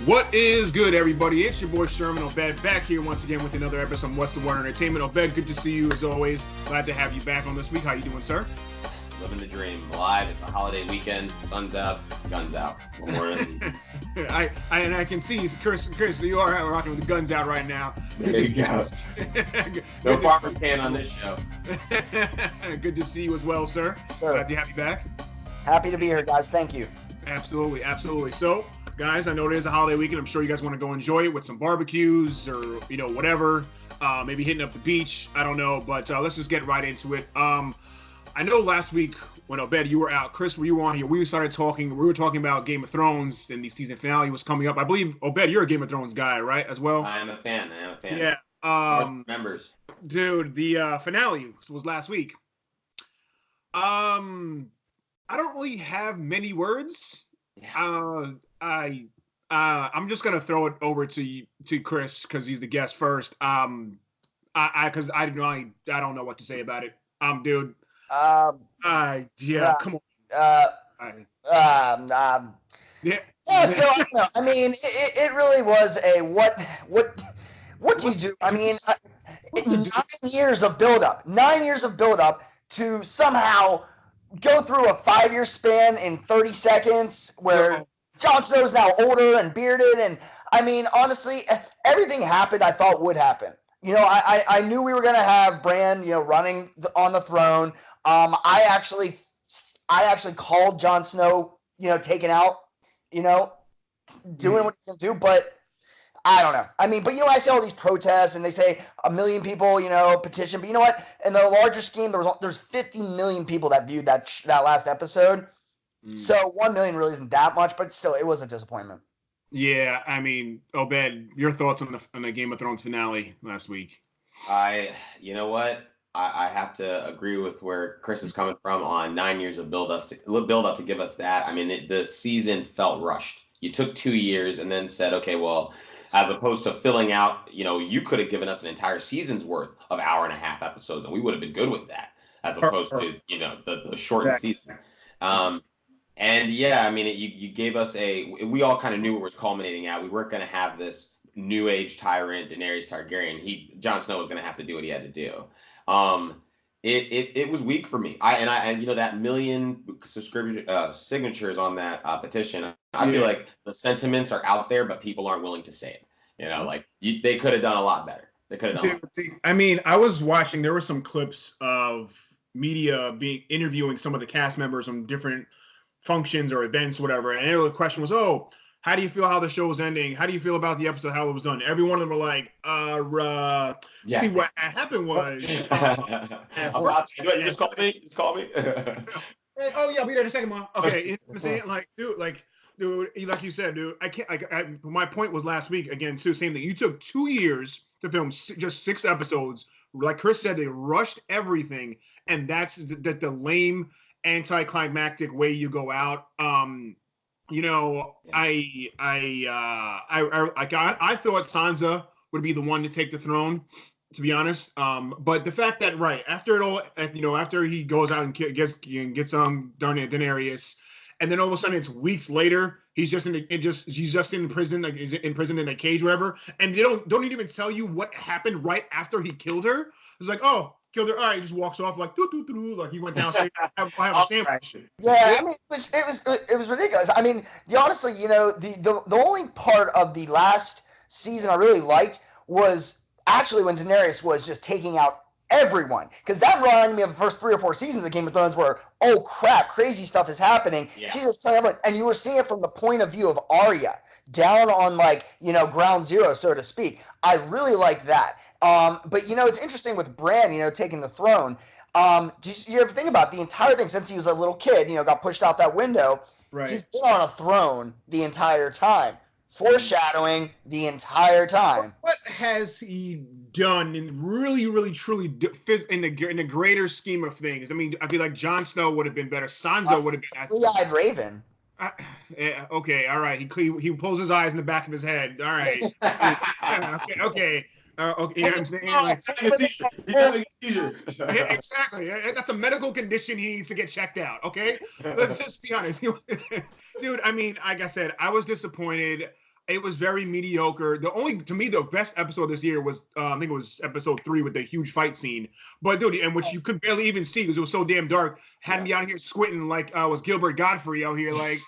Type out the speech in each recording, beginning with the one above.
What is good, everybody? It's your boy Sherm and Obed back here once again with another episode of What's the Word Entertainment. Obed, good to see you as always. Glad to have you back on this week. How you doing, sir? Living the dream. Live. It's a holiday weekend. Sun's out. Guns out. I can see Chris, you are rocking with the guns out right now. There you go. No farmer's can on this show. Good to see you as well, sir. Glad to have you back. Happy to be here, guys. Thank you. Absolutely. So, guys, I know it is a holiday weekend. I'm sure you guys want to go enjoy it with some barbecues or, whatever. Maybe hitting up the beach. I don't know, but let's just get right into it. I know last week when Obed, you were out. Chris, were you on here? We were talking about Game of Thrones and the season finale was coming up. I believe, Obed, you're a Game of Thrones guy, right, as well? I am a fan. Yeah. Members. Dude, the finale was last week. I don't really have many words. Yeah. I'm just gonna throw it over to Chris because he's the guest first. I don't know what to say about it. Dude. Come on. Yeah. So I don't know. I mean, it really was a what do you do? I mean, 9 years of buildup. 9 years of buildup to somehow go through a 5-year span in 30 seconds where Jon Snow's now older and bearded. And I mean, honestly, everything happened I thought would happen. I knew we were going to have Bran, running on the throne. I actually called Jon Snow, taken out, doing what he can do. But I don't know. I mean, but I see all these protests and they say 1 million people, petition. But you know what? In the larger scheme, there's 50 million people that viewed that last episode. So 1 million really isn't that much, but still, it was a disappointment. Yeah, I mean, Obed, your thoughts on the Game of Thrones finale last week? You know what? I have to agree with where Chris is coming from on 9 years of build up to give us that. I mean, the season felt rushed. You took 2 years and then said, okay, well, as opposed to filling out, you could have given us an entire season's worth of 1.5 hour episodes, and we would have been good with that, as opposed to, the shortened season. And yeah, I mean, you gave us we all kind of knew where it was culminating at. We weren't going to have this new age tyrant, Daenerys Targaryen. Jon Snow was going to have to do what he had to do. It was weak for me. And that million signatures on that petition, I feel like the sentiments are out there, but people aren't willing to say it. They could have done a lot better. They could have done. I mean, I was watching. There were some clips of media interviewing some of the cast members on different functions or events, whatever. And the question was, how do you feel how the show was ending? How do you feel about the episode, how it was done? Every one of them were like, see, what happened was... you just call me? Just call me? Oh, yeah, I'll be there in a second, Mom. Okay, you know what I'm saying? Dude, like you said, dude, I can't, my point was last week, again, too, same thing. You took 2 years to film just 6 episodes. Like Chris said, they rushed everything, and that's the lame, anticlimactic way you go out. I thought Sansa would be the one to take the throne, to be honest. But the fact that after it all, after he goes out and gets Daenerys, and then all of a sudden it's weeks later, he's just in prison, like he's in prison in a cage, whatever, and they don't even tell you what happened right after he killed her. It's like, killed her. All right, he just walks off like like he went downstairs. have a sandwich. Yeah, I mean, it was ridiculous. I mean, honestly, the only part of the last season I really liked was actually when Daenerys was just taking out everyone, because that reminded me of the first 3 or 4 seasons of Game of Thrones where, oh crap, crazy stuff is happening. Yeah. She's just telling everyone, and you were seeing it from the point of view of Arya, down on ground zero, so to speak. I really like that. But it's interesting with Bran, taking the throne. Do you ever think about the entire thing since he was a little kid, got pushed out that window? Right. He's been on a throne the entire time. Foreshadowing the entire time. What has he done and really, really, truly fits in the greater scheme of things? I mean, I feel like Jon Snow would have been better. Sansa would have been. Three-eyed Raven. Okay, all right. He pulls his eyes in the back of his head. All right. Okay. You know what I'm saying? He's having a seizure. Exactly. That's a medical condition he needs to get checked out. Okay, let's just be honest, dude. I mean, like I said, I was disappointed. It was very mediocre. To me, the best episode this year was, I think it was episode 3 with the huge fight scene. But dude, and which you could barely even see because it was so damn dark. Had me out here squinting like was Gilbert Godfrey out here, like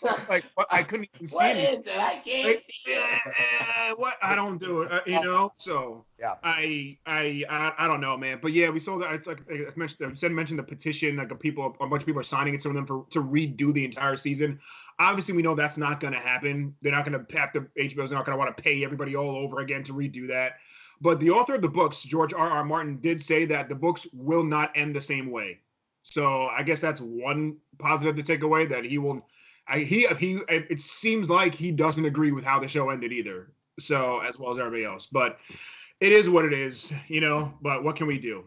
I couldn't even see What anything. is it? I can't see it. What I don't do it, So yeah, I don't know, man. But yeah, we saw that. Like I mentioned the petition. Like a bunch of people are signing it. Some of them to redo the entire season. Obviously, we know that's not going to happen. They're not going to have to. HBO's not going to want to pay everybody all over again to redo that. But the author of the books, George R.R. Martin, did say that the books will not end the same way. So I guess that's one positive to take away, that he will. It seems like he doesn't agree with how the show ended either. So as well as everybody else, but it is what it is, But what can we do?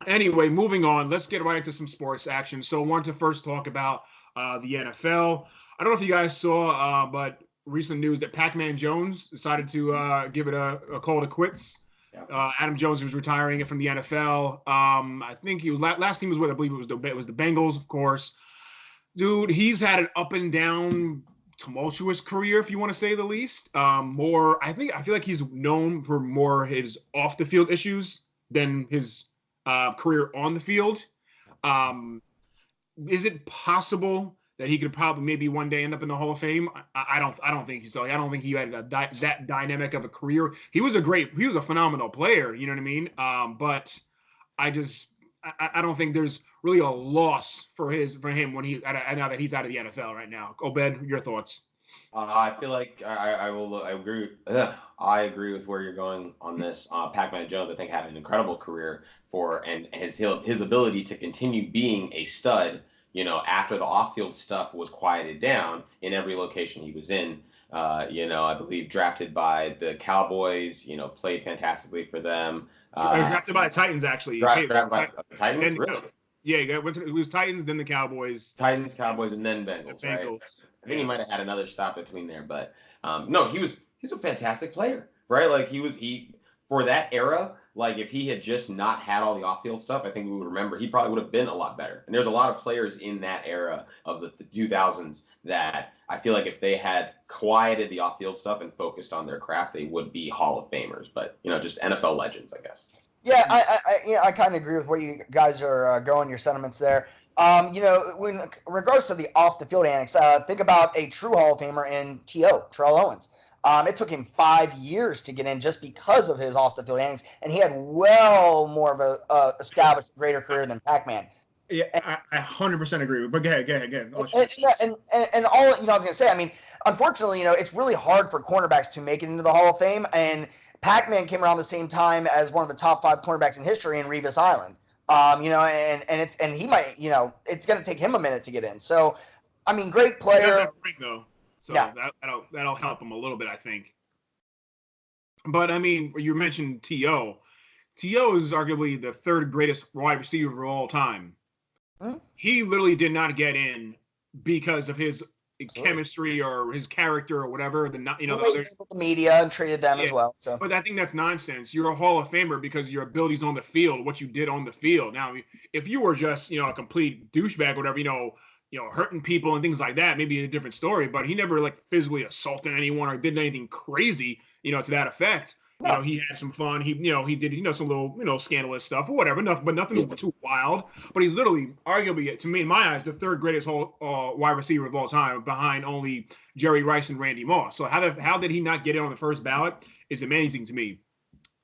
Anyway, moving on. Let's get right into some sports action. So I wanted to first talk about the NFL. I don't know if you guys saw, but recent news that Pac-Man Jones decided to give it a call to quits. Yeah. Adam Jones was retiring from the NFL. I think he was last team was with, I believe it was the Bengals, of course. Dude, he's had an up and down, tumultuous career, if you want to say the least. I feel like he's known for more his off the field issues than his career on the field. Is it possible that he could probably maybe one day end up in the Hall of Fame? I don't think so. I don't think he had that dynamic of a career. He was a phenomenal player. You know what I mean? But I don't think there's really a loss for him now that he's out of the NFL right now. Obed, your thoughts? I feel like I agree. I agree with where you're going on this. Pac-Man Jones, I think, had an incredible career and his ability to continue being a stud. After the off-field stuff was quieted down in every location he was in. I believe drafted by the Cowboys. Played fantastically for them. Drafted by the Titans, actually. Drafted by the Titans, really? Yeah, it was Titans, then the Cowboys. Titans, Cowboys, and then Bengals, right? I think he might have had another stop between there, but no, he's a fantastic player, right? Like he for that era, like if he had just not had all the off-field stuff, I think we would remember he probably would have been a lot better. And there's a lot of players in that era of the 2000s that I feel like if they had quieted the off-field stuff and focused on their craft, they would be Hall of Famers. But just NFL legends, I guess. Yeah, I kind of agree with where you guys are going, your sentiments there. When in regards to the off the field annex, think about a true Hall of Famer in T.O., Terrell Owens. It took him 5 years to get in just because of his off the field annex, and he had well more of a established greater career than Pac-Man. Yeah, I 100% agree with. But go ahead. And all I was gonna say, I mean, unfortunately, it's really hard for cornerbacks to make it into the Hall of Fame, and Pac-Man came around the same time as one of the top 5 cornerbacks in history in Revis Island. And he might, it's going to take him a minute to get in. So, I mean, great player. He does have a ring, though. So yeah. that'll help him a little bit, I think. But, I mean, you mentioned T.O. T.O. is arguably the 3rd greatest wide receiver of all time. Hmm? He literally did not get in because of his chemistry or his character or whatever. The media and treated them as well. So, but I think that's nonsense. You're a Hall of Famer because your abilities on the field, what you did on the field. Now, if you were just a complete douchebag, or whatever, hurting people and things like that, maybe a different story. But he never physically assaulted anyone or did anything crazy, to that effect. No. He had some fun. He did, some little, scandalous stuff or whatever. But nothing too wild. But he's literally, arguably, to me, in my eyes, the 3rd greatest wide receiver of all time, behind only Jerry Rice and Randy Moss. So how did he not get in on the first ballot is amazing to me.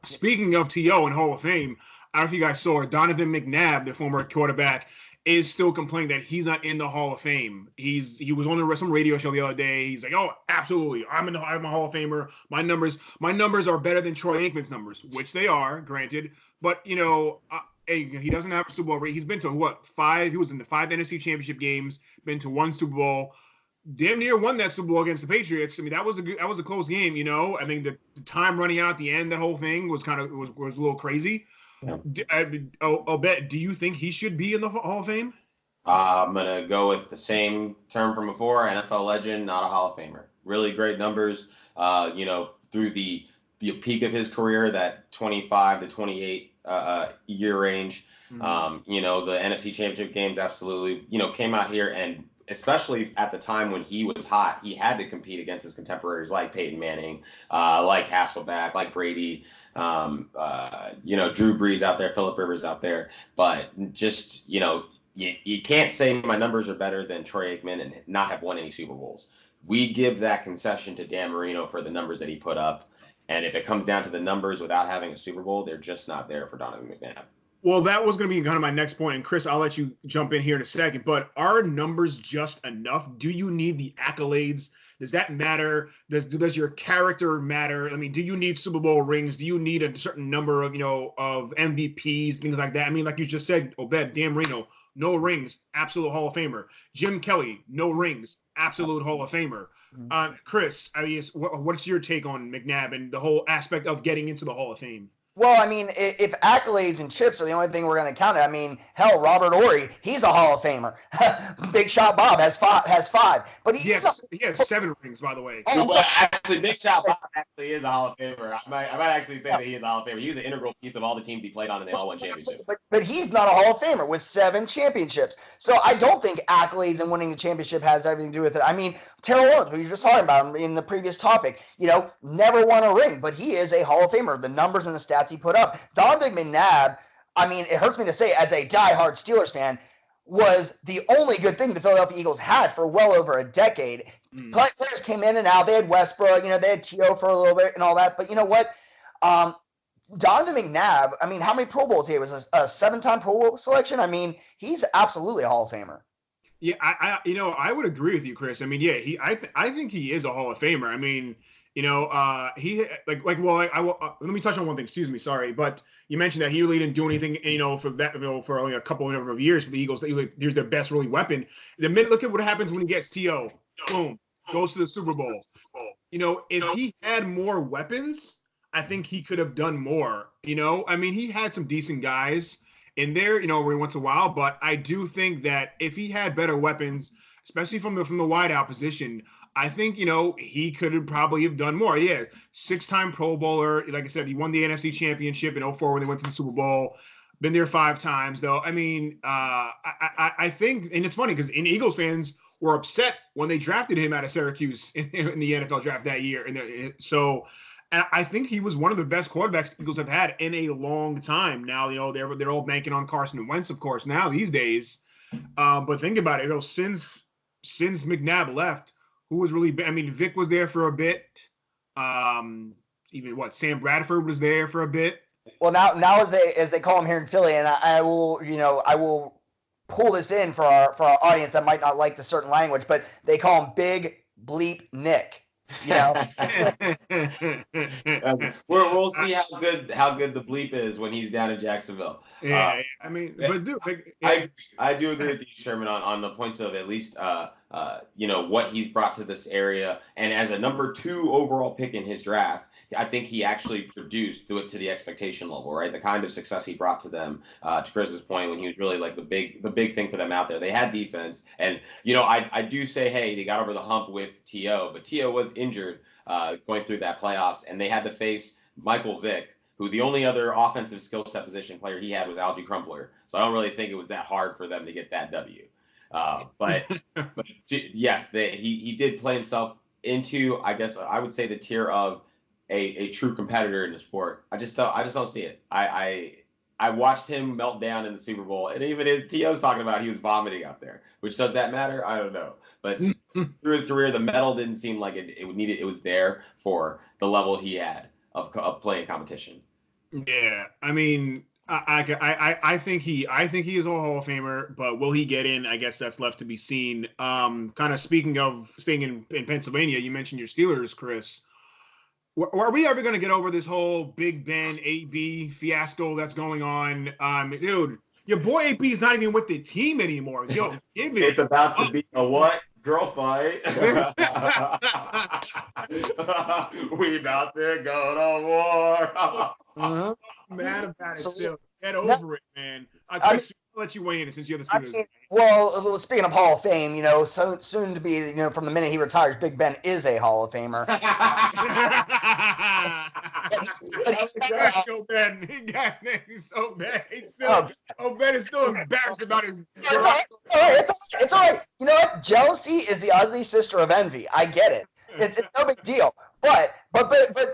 Speaking of T.O. and Hall of Fame, I don't know if you guys saw Donovan McNabb, the former quarterback, is still complaining that he's not in the Hall of Fame. He was on some radio show the other day. He's like, "Oh, absolutely, I'm a Hall of Famer. My numbers are better than Troy Aikman's numbers," which they are, granted. But he doesn't have a Super Bowl. He's been to 5? He was in the 5 NFC Championship games. Been to 1 Super Bowl. Damn near won that Super Bowl against the Patriots. I mean, that was a close game. I mean, the time running out at the end, that whole thing was was a little crazy. Yeah. Obed, do you think he should be in the Hall of Fame? I'm going to go with the same term from before, NFL legend, not a Hall of Famer. Really great numbers, through the peak of his career, that 25 to 28 year range. Mm-hmm. The NFC Championship games absolutely, came out here and especially at the time when he was hot, he had to compete against his contemporaries like Peyton Manning, like Hasselbeck, like Brady, Drew Brees out there, Phillip Rivers out there. But just, you can't say my numbers are better than Troy Aikman and not have won any Super Bowls. We give that concession to Dan Marino for the numbers that he put up. And if it comes down to the numbers without having a Super Bowl, they're just not there for Donovan McNabb. Well, that was going to be kind of my next point. And Chris, I'll let you jump in here in a second. But are numbers just enough? Do you need the accolades? Does that matter? Does your character matter? I mean, do you need Super Bowl rings? Do you need a certain number of, of MVPs, things like that? I mean, like you just said, Obed, Dan Marino, no rings, absolute Hall of Famer. Jim Kelly, no rings, absolute Hall of Famer. Chris, I mean, what's your take on McNabb and the whole aspect of getting into the Hall of Fame? Well, I mean, if accolades and chips are the only thing we're going to count, I mean, hell, Robert Horry, he's a Hall of Famer. Big Shot Bob has five, but he has 7 rings, by the way. Well, actually, Big Shot Bob actually is a Hall of Famer. I might actually say that he is a Hall of Famer. He was an integral piece of all the teams he played on, and they all won championships. But he's not a Hall of Famer with 7 championships. So I don't think accolades and winning the championship has everything to do with it. I mean, Terrell Owens, who you were just talking about in the previous topic, never won a ring, but he is a Hall of Famer. The numbers and the stats he put up. Donovan McNabb, I mean, it hurts me to say as a diehard Steelers fan, was the only good thing the Philadelphia Eagles had for well over a decade. Players came in and out. They had Westbrook, they had T.O. for a little bit and all that. But you know what? Donovan McNabb, I mean, how many Pro Bowls he had? Was a 7-time Pro Bowl selection? I mean, he's absolutely a Hall of Famer. Yeah, I would agree with you, Chris. I mean, yeah, I think he is a Hall of Famer. I mean, he let me touch on one thing. Excuse me, sorry, but you mentioned that he really didn't do anything, for that, for only a couple of years for the Eagles. Here's their best really weapon. The minute, look at what happens when he gets T.O. Boom, goes to the Super Bowl. If he had more weapons, I think he could have done more. I mean, he had some decent guys in there, every once in a while, but I do think that if he had better weapons, especially from the wideout position, I think, he could have probably have done more. Yeah, 6-time Pro Bowler. Like I said, he won the NFC Championship in 2004 when they went to the Super Bowl. Been there 5 times, though. I mean, I think, and it's funny because Eagles fans were upset when they drafted him out of Syracuse in the NFL draft that year. And so I think he was one of the best quarterbacks the Eagles have had in a long time. Now, they're all banking on Carson Wentz, of course, now these days. But think about it, since McNabb left, who was really, I mean, Vic was there for a bit. Sam Bradford was there for a bit. Well, now as they call him here in Philly, and I will pull this in for our audience that might not like the certain language, but they call him Big Bleep Nick. We'll see how good the bleep is when he's down in Jacksonville. Yeah, I mean, but dude, I do agree with you, Sherman, on the points of at least what he's brought to this area, and as a number 2 overall pick in his draft, I think he actually produced to the expectation level, right? The kind of success he brought to them, to Chris's point, when he was really like the big thing for them out there. They had defense, and I do say, hey, they got over the hump with T.O., but T.O. was injured going through that playoffs, and they had to face Michael Vick, who the only other offensive skill set position player he had was Algie Crumpler. So I don't really think it was that hard for them to get that W. But yes, he did play himself into, I guess I would say, the tier of a true competitor in the sport. I just don't see it. I watched him melt down in the Super Bowl, and even his T.O.'s talking about he was vomiting out there. Which, does that matter? I don't know. But through his career, the medal didn't seem like it was there for the level he had of playing competition. Yeah, I mean, I think he is a Hall of Famer, but will he get in? I guess that's left to be seen. Kind of speaking of staying in Pennsylvania, you mentioned your Steelers, Chris. Are we ever going to get over this whole Big Ben AB fiasco that's going on? Dude, your boy AB is not even with the team anymore. Yo, it's about to be a what? Girl fight. We about to go to war. I'm mad about it still. Get over it, man. Chris, I'll let you weigh in since you're the Steelers. Well, speaking of Hall of Fame, so soon to be, from the minute he retires, Big Ben is a Hall of Famer. he's Obed. He's so bad. Obed is still embarrassed about his. It's all right. You know what? Jealousy is the ugly sister of envy. I get it. It's no big deal. But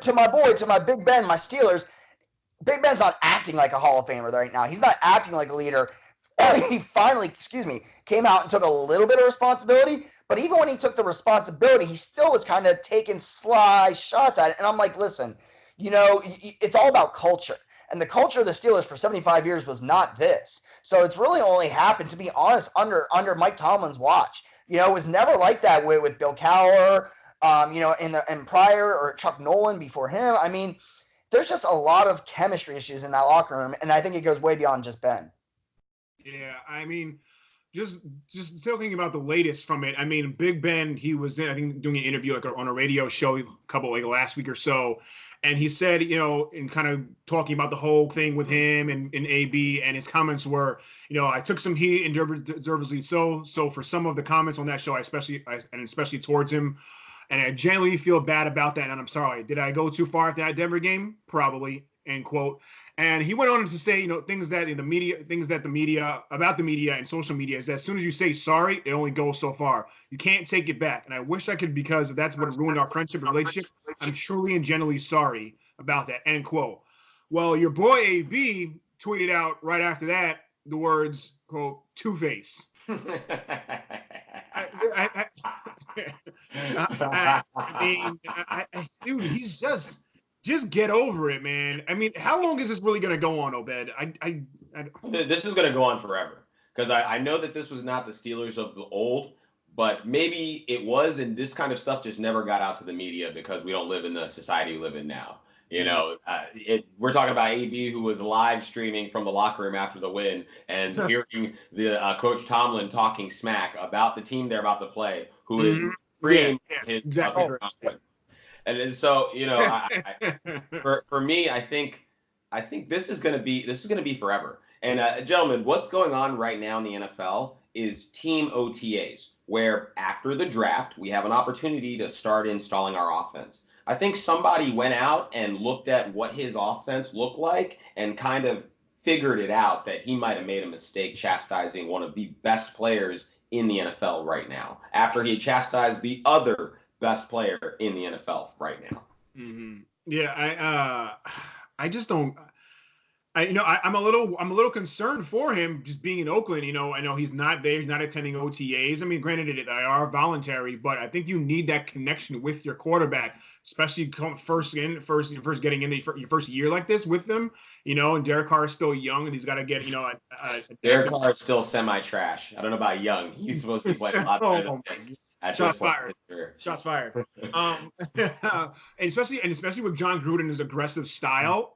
to my Big Ben, my Steelers, Big Ben's not acting like a Hall of Famer right now. He's not acting like a leader. He finally, came out and took a little bit of responsibility. But even when he took the responsibility, he still was kind of taking sly shots at it. And I'm like, listen, it's all about culture. And the culture of the Steelers for 75 years was not this. So it's really only happened, to be honest, under Mike Tomlin's watch. It was never like that with Bill Cowher, and prior, or Chuck Nolan before him. I mean, there's just a lot of chemistry issues in that locker room, and I think it goes way beyond just Ben. Yeah, I mean, just talking about the latest from it. I mean, Big Ben, he was I think, doing an interview on a radio show last week or so, and he said, in kind of talking about the whole thing with him and AB, and his comments were, I took some heat, and deservedly so. So for some of the comments on that show, especially towards him, and I genuinely feel bad about that, and I'm sorry. Did I go too far after that Denver game? Probably. End quote. And he went on to say, things that the media and social media is that as soon as you say sorry, it only goes so far. You can't take it back. And I wish I could, because that's what ruined our friendship and relationship. I'm truly and genuinely sorry about that. End quote. Well, your boy AB tweeted out right after that the words, quote, Two-Face. Dude, he's just get over it, man. I mean, how long is this really going to go on, Obed? This is going to go on forever, because I know that this was not the Steelers of the old, but maybe it was, and this kind of stuff just never got out to the media because we don't live in the society we live in now. We're talking about AB, who was live streaming from the locker room after the win and hearing the Coach Tomlin talking smack about the team they're about to play, who is freeing his exactly. And so, for me, I think this is going to be forever. And gentlemen, what's going on right now in the NFL is team OTAs, where after the draft, we have an opportunity to start installing our offense. I think somebody went out and looked at what his offense looked like and kind of figured it out that he might have made a mistake chastising one of the best players in the NFL right now, after he had chastised the other best player in the NFL right now. Mm-hmm. Yeah, I just don't. I'm a little concerned for him just being in Oakland. I know he's not there. He's not attending OTAs. I mean, granted, they are voluntary, but I think you need that connection with your quarterback, especially first getting in your first year like this with them. And Derek Carr is still young, and he's got to get Derek Carr is still semi-trash. I don't know about young. He's supposed to be playing a lot better than this. Shots fired. Shots fired. and especially with John Gruden's aggressive style,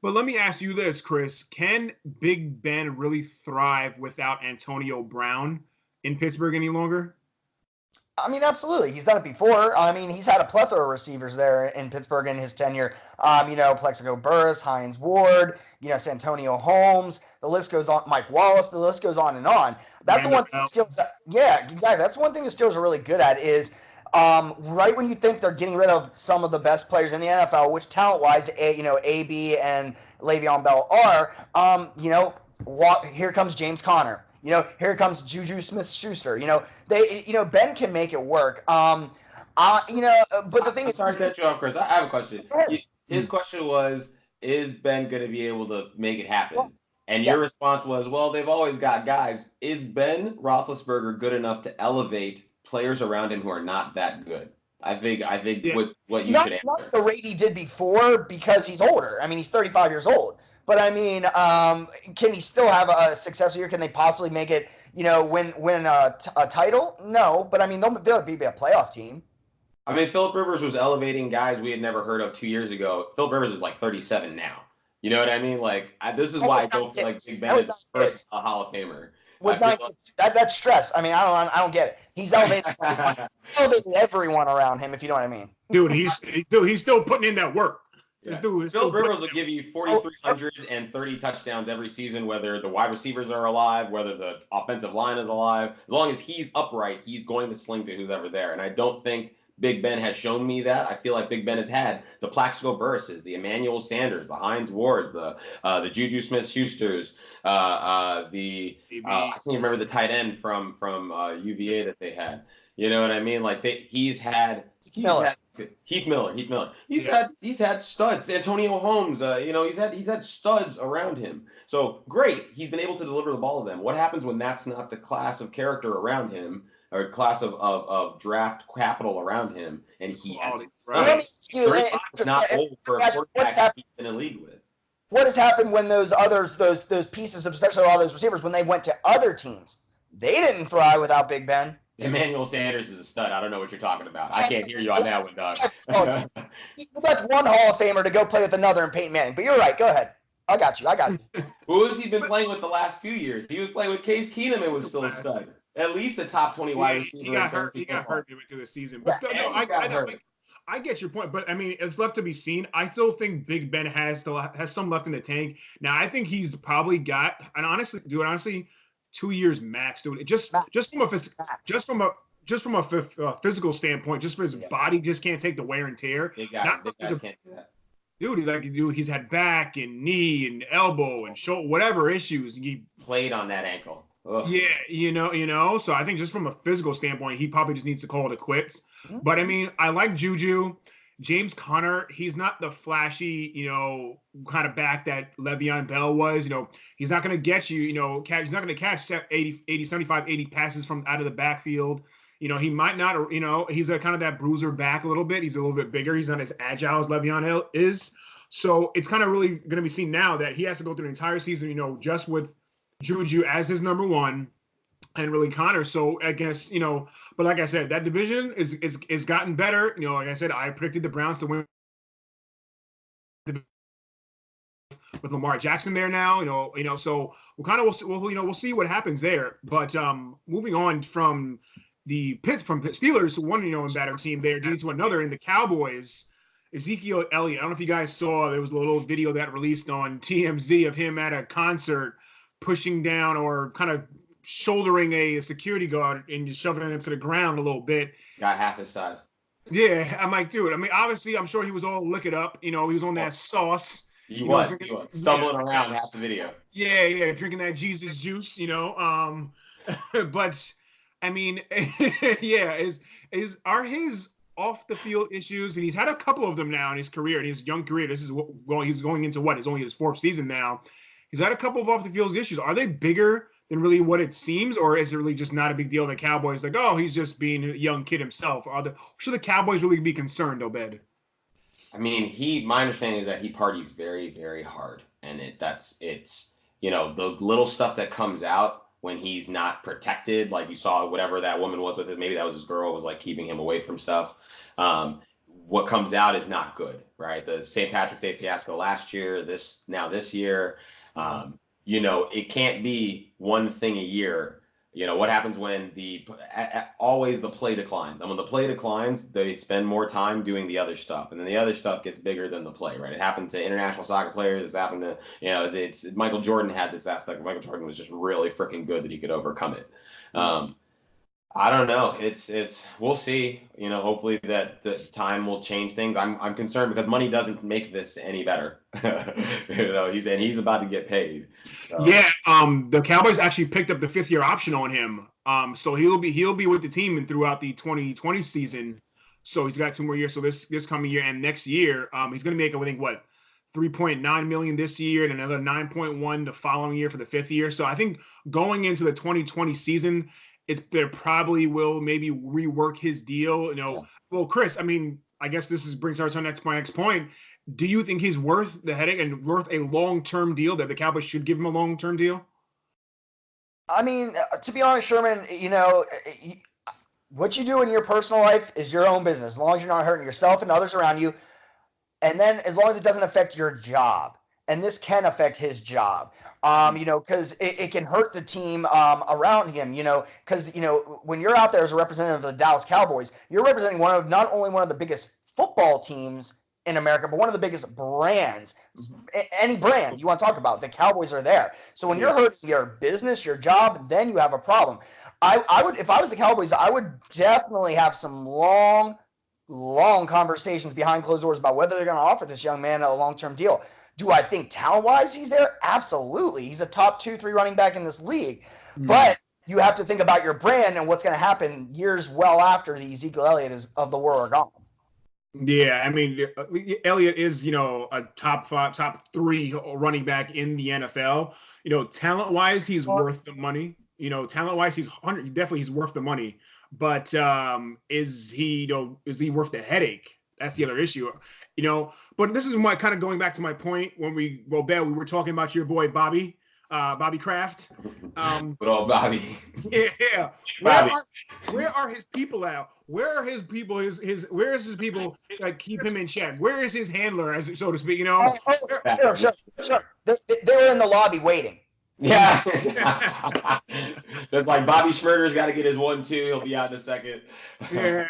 But let me ask you this, Chris: can Big Ben really thrive without Antonio Brown in Pittsburgh any longer? I mean, absolutely. He's done it before. I mean, he's had a plethora of receivers there in Pittsburgh in his tenure. Plexico Burress, Hines Ward, Santonio Holmes. The list goes on. Mike Wallace. The list goes on and on. That's the one thing the Steelers. Yeah, exactly. That's one thing the Steelers are really good at is right when you think they're getting rid of some of the best players in the NFL, which talent-wise, AB and Le'Veon Bell are. Here comes James Conner. Here comes Juju Smith-Schuster. Ben can make it work. But the thing is, sorry to cut you off, Chris. I have a question. His question was, is Ben going to be able to make it happen? And your response was, well, they've always got guys. Is Ben Roethlisberger good enough to elevate players around him who are not that good? I think what you should answer. Not the rate he did before, because he's older. I mean, he's 35 years old. But I mean, can he still have a successful year? Can they possibly make it, win a title? No, but I mean, they'll be a playoff team. I mean, Phillip Rivers was elevating guys we had never heard of 2 years ago. Phillip Rivers is like 37 now. You know what I mean? Like, this is why I don't feel like Big Ben is first a Hall of Famer. That's stress. I mean, I don't get it. He's elevated everyone around him, if you know what I mean. Dude, he's still putting in that work. Yeah. Phil Rivers will give you 4,330 touchdowns every season, whether the wide receivers are alive, whether the offensive line is alive. As long as he's upright, he's going to sling to who's ever there. And I don't think Big Ben has shown me that. I feel like Big Ben has had the Plaxico Burrses, the Emmanuel Sanders, the Hines Wards, the Juju Smith-Schusters, I can't remember the tight end from UVA that they had. You know what I mean? Like he's had Heath Miller. He's had studs. Antonio Holmes. He's had studs around him. So great, he's been able to deliver the ball to them. What happens when that's not the class of character around him, or class of draft capital around him, and he has to? Right. It's not old for a quarterback he's been in a league with. What has happened when those pieces, especially all those receivers, when they went to other teams, they didn't thrive without Big Ben. Emmanuel Sanders is a stud. I don't know what you're talking about. I can't hear you on that one, dog. That's one Hall of Famer to go play with another in Peyton Manning. But you're right. Go ahead. I got you. Who has he been playing with the last few years? He was playing with Case Keenum and was still a stud. At least a top 20 wide receiver. He got hurt midway through the season. But still, I get your point. But I mean, it's left to be seen. I still think Big Ben has some left in the tank. Now, I think he's probably got, and honestly, 2 years max, dude. Just from a physical standpoint, just for his body, just can't take the wear and tear. Big guys can't do that. Dude, he's had back and knee and elbow and shoulder, whatever issues. He played on that ankle. Ugh. Yeah, So I think just from a physical standpoint, he probably just needs to call it quits. Mm-hmm. But I mean, I like Juju. James Conner, he's not the flashy, kind of back that Le'Veon Bell was. He's not going to get you, he's not going to catch 80, 75, 80 passes from out of the backfield. He might not, he's a kind of that bruiser back a little bit. He's a little bit bigger. He's not as agile as Le'Veon is. So it's kind of really going to be seen now that he has to go through the entire season, just with Juju as his number one and really Connor. So I guess, but like I said, that division is gotten better. Like I said, I predicted the Browns to win with Lamar Jackson there now, so we'll see what happens there. But moving on from the Steelers, one, and better team there, due to another in the Cowboys, Ezekiel Elliott. I don't know if you guys saw, there was a little video that released on TMZ of him at a concert pushing down or kind of shouldering a security guard and just shoving him to the ground a little bit. Got half his size. Yeah, I'm like, dude. I mean, obviously, I'm sure he was all lick it up. He was on that sauce. He was stumbling around half the video. Yeah, drinking that Jesus juice. But I mean, are his off the field issues, and he's had a couple of them now in his career, in his young career. This is he's going into it's only his fourth season now. He's had a couple of off the field issues. Are they bigger than really what it seems, or is it really just not a big deal? The Cowboys he's just being a young kid himself. Should the Cowboys really be concerned, Obed? I mean, my understanding is that he parties very, very hard, and it's the little stuff that comes out when he's not protected, like you saw whatever that woman was with it, maybe that was his girl, was like keeping him away from stuff. What comes out is not good, right? The St. Patrick's Day fiasco last year, this year. It can't be one thing a year. What happens when always the play declines? And when the play declines, they spend more time doing the other stuff, and then the other stuff gets bigger than the play, right? It happened to international soccer players. It's happened to, it's Michael Jordan had this aspect. Michael Jordan was just really freaking good that he could overcome it. I don't know. It's we'll see. Hopefully that the time will change things. I'm concerned because money doesn't make this any better. He's about to get paid. So. Yeah. The Cowboys actually picked up the 5th-year option on him. So he'll be with the team and throughout the 2020 season. So he's got 2 more years. So this coming year and next year, he's going to make, I think, $3.9 million this year and another 9.1 the following year for the 5th year. So I think going into the 2020 season, they probably will maybe rework his deal. Well, Chris, I mean, I guess this brings us to my next point. Do you think he's worth the headache and worth a long-term deal, that the Cowboys should give him a long-term deal? I mean, to be honest, Sherman, what you do in your personal life is your own business, as long as you're not hurting yourself and others around you. And then as long as it doesn't affect your job. And this can affect his job, because it can hurt the team around him, because, when you're out there as a representative of the Dallas Cowboys, you're representing not only one of the biggest football teams in America, but one of the biggest brands. Any brand you want to talk about, the Cowboys are there. So when you're hurting your business, your job, then you have a problem. I would, if I was the Cowboys, I would definitely have some long long conversations behind closed doors about whether they're going to offer this young man a long-term deal. Do I think talent-wise he's there? Absolutely. He's a top 2-3 running back in this league. But you have to think about your brand and what's going to happen years well after the Ezekiel Elliott is of the world are gone. Yeah, I mean, Elliott is, a top 3 running back in the NFL. Talent-wise, he's worth the money. Talent-wise, he's worth the money. But is he worth the headache? That's the other issue. But this is my kind of going back to my point when we were talking about your boy Bobby Kraft. Good old Bobby. Yeah. Where are his people at? Where are his people? Where is his people that keep him in check? Where is his handler, so to speak? Sure. They were in the lobby waiting. Yeah. That's like Bobby Schmurder's got to get his 1-2. He'll be out in a second. Yeah.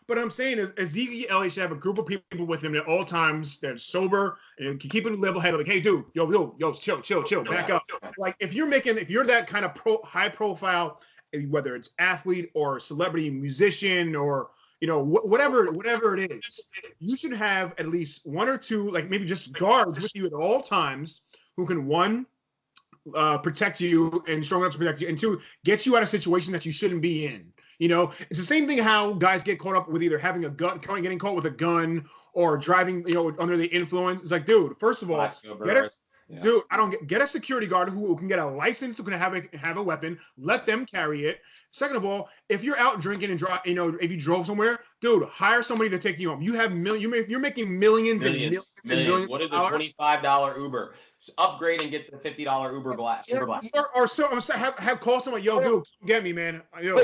But I'm saying is Ezekiel Elliott should have a group of people with him at all times that are sober and can keep it level-headed. Like, hey, dude, yo, chill, back up. Like, if you're that kind of high profile, whether it's athlete or celebrity musician or whatever it is, you should have at least 1 or 2, like maybe just guards with you at all times who can, 1, protect you and strong enough to protect you, and 2, get you out of situations that you shouldn't be in. It's the same thing how guys get caught up with either having a gun, getting caught with a gun, or driving, under the influence. It's like, dude, first of all, get a security guard who can get a license, who can have a weapon, let them carry it. Second of all, if you're out drinking and drive, if you drove somewhere, dude, hire somebody to take you home. You're making millions and millions. What is a $25 Uber? Upgrade and get the $50 Uber Black. Or have call someone, yo, dude, get me, man. You're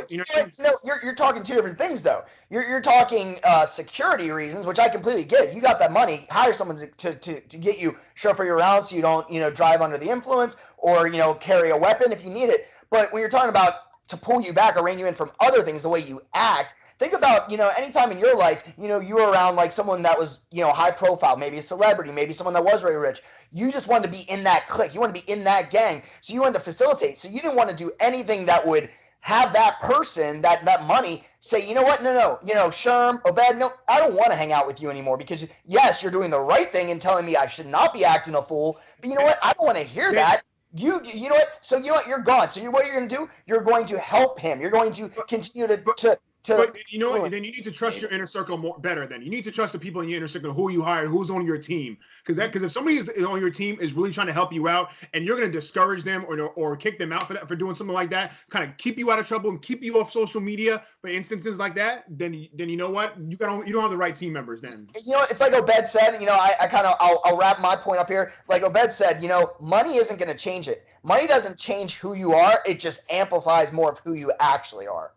talking 2 different things though. You're talking security reasons, which I completely get. You got that money, hire someone to get you chauffeur you around so you don't drive under the influence or carry a weapon if you need it. But when you're talking about to pull you back or rein you in from other things, the way you act. Think about, anytime in your life, you were around like someone that was, high profile, maybe a celebrity, maybe someone that was very rich. You just wanted to be in that clique. You wanted to be in that gang. So you wanted to facilitate. So you didn't want to do anything that would have that person, that money, say, you know what? No. Sherm, Obed, no, I don't want to hang out with you anymore because, yes, you're doing the right thing and telling me I should not be acting a fool. But you know what? I don't want to hear that. You know what? So you know what? You're gone. So what are you going to do? You're going to help him. You're going to continue to but you know what? Then you need to trust your inner circle better. Then you need to trust the people in your inner circle, who you hire, who's on your team. Because if somebody is on your team is really trying to help you out, and you're going to discourage them or kick them out for doing something like that, kind of keep you out of trouble and keep you off social media for instances like that, then you know what? You don't have the right team members then. It's like Obed said. I'll wrap my point up here. Like Obed said, money isn't going to change it. Money doesn't change who you are. It just amplifies more of who you actually are.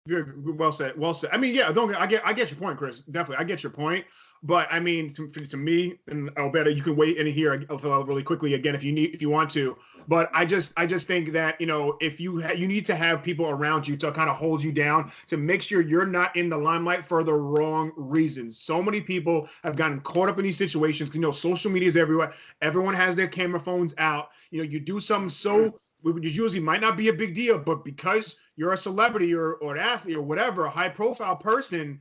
Well said. I mean, yeah, I get your point, Chris. Definitely, I get your point. But I mean, to me, and Obed, you can wait in here really quickly again if you want to. But I just think that if you need to have people around you to kind of hold you down, to make sure you're not in the limelight for the wrong reasons. So many people have gotten caught up in these situations. Social media is everywhere. Everyone has their camera phones out. You do something which usually might not be a big deal, but because you're a celebrity or an athlete or whatever, a high profile person,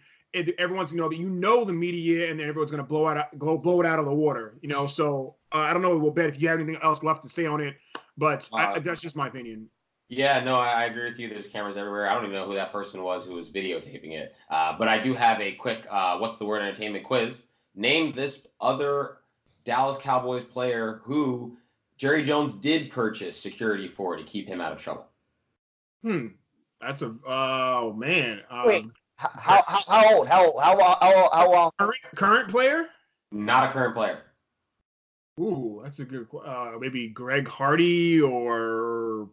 everyone's that the media, and everyone's going to blow it out of the water. So I don't know, Obed, if you have anything else left to say on it, but that's just my opinion. Yeah, no, I agree with you. There's cameras everywhere. I don't even know who that person was who was videotaping it. But I do have a quick what's the word entertainment quiz. Name this other Dallas Cowboys player who Jerry Jones did purchase security for to keep him out of trouble. That's oh man. Wait, how old? How long? Current player? Not a current player. Ooh, that's a good. Maybe Greg Hardy or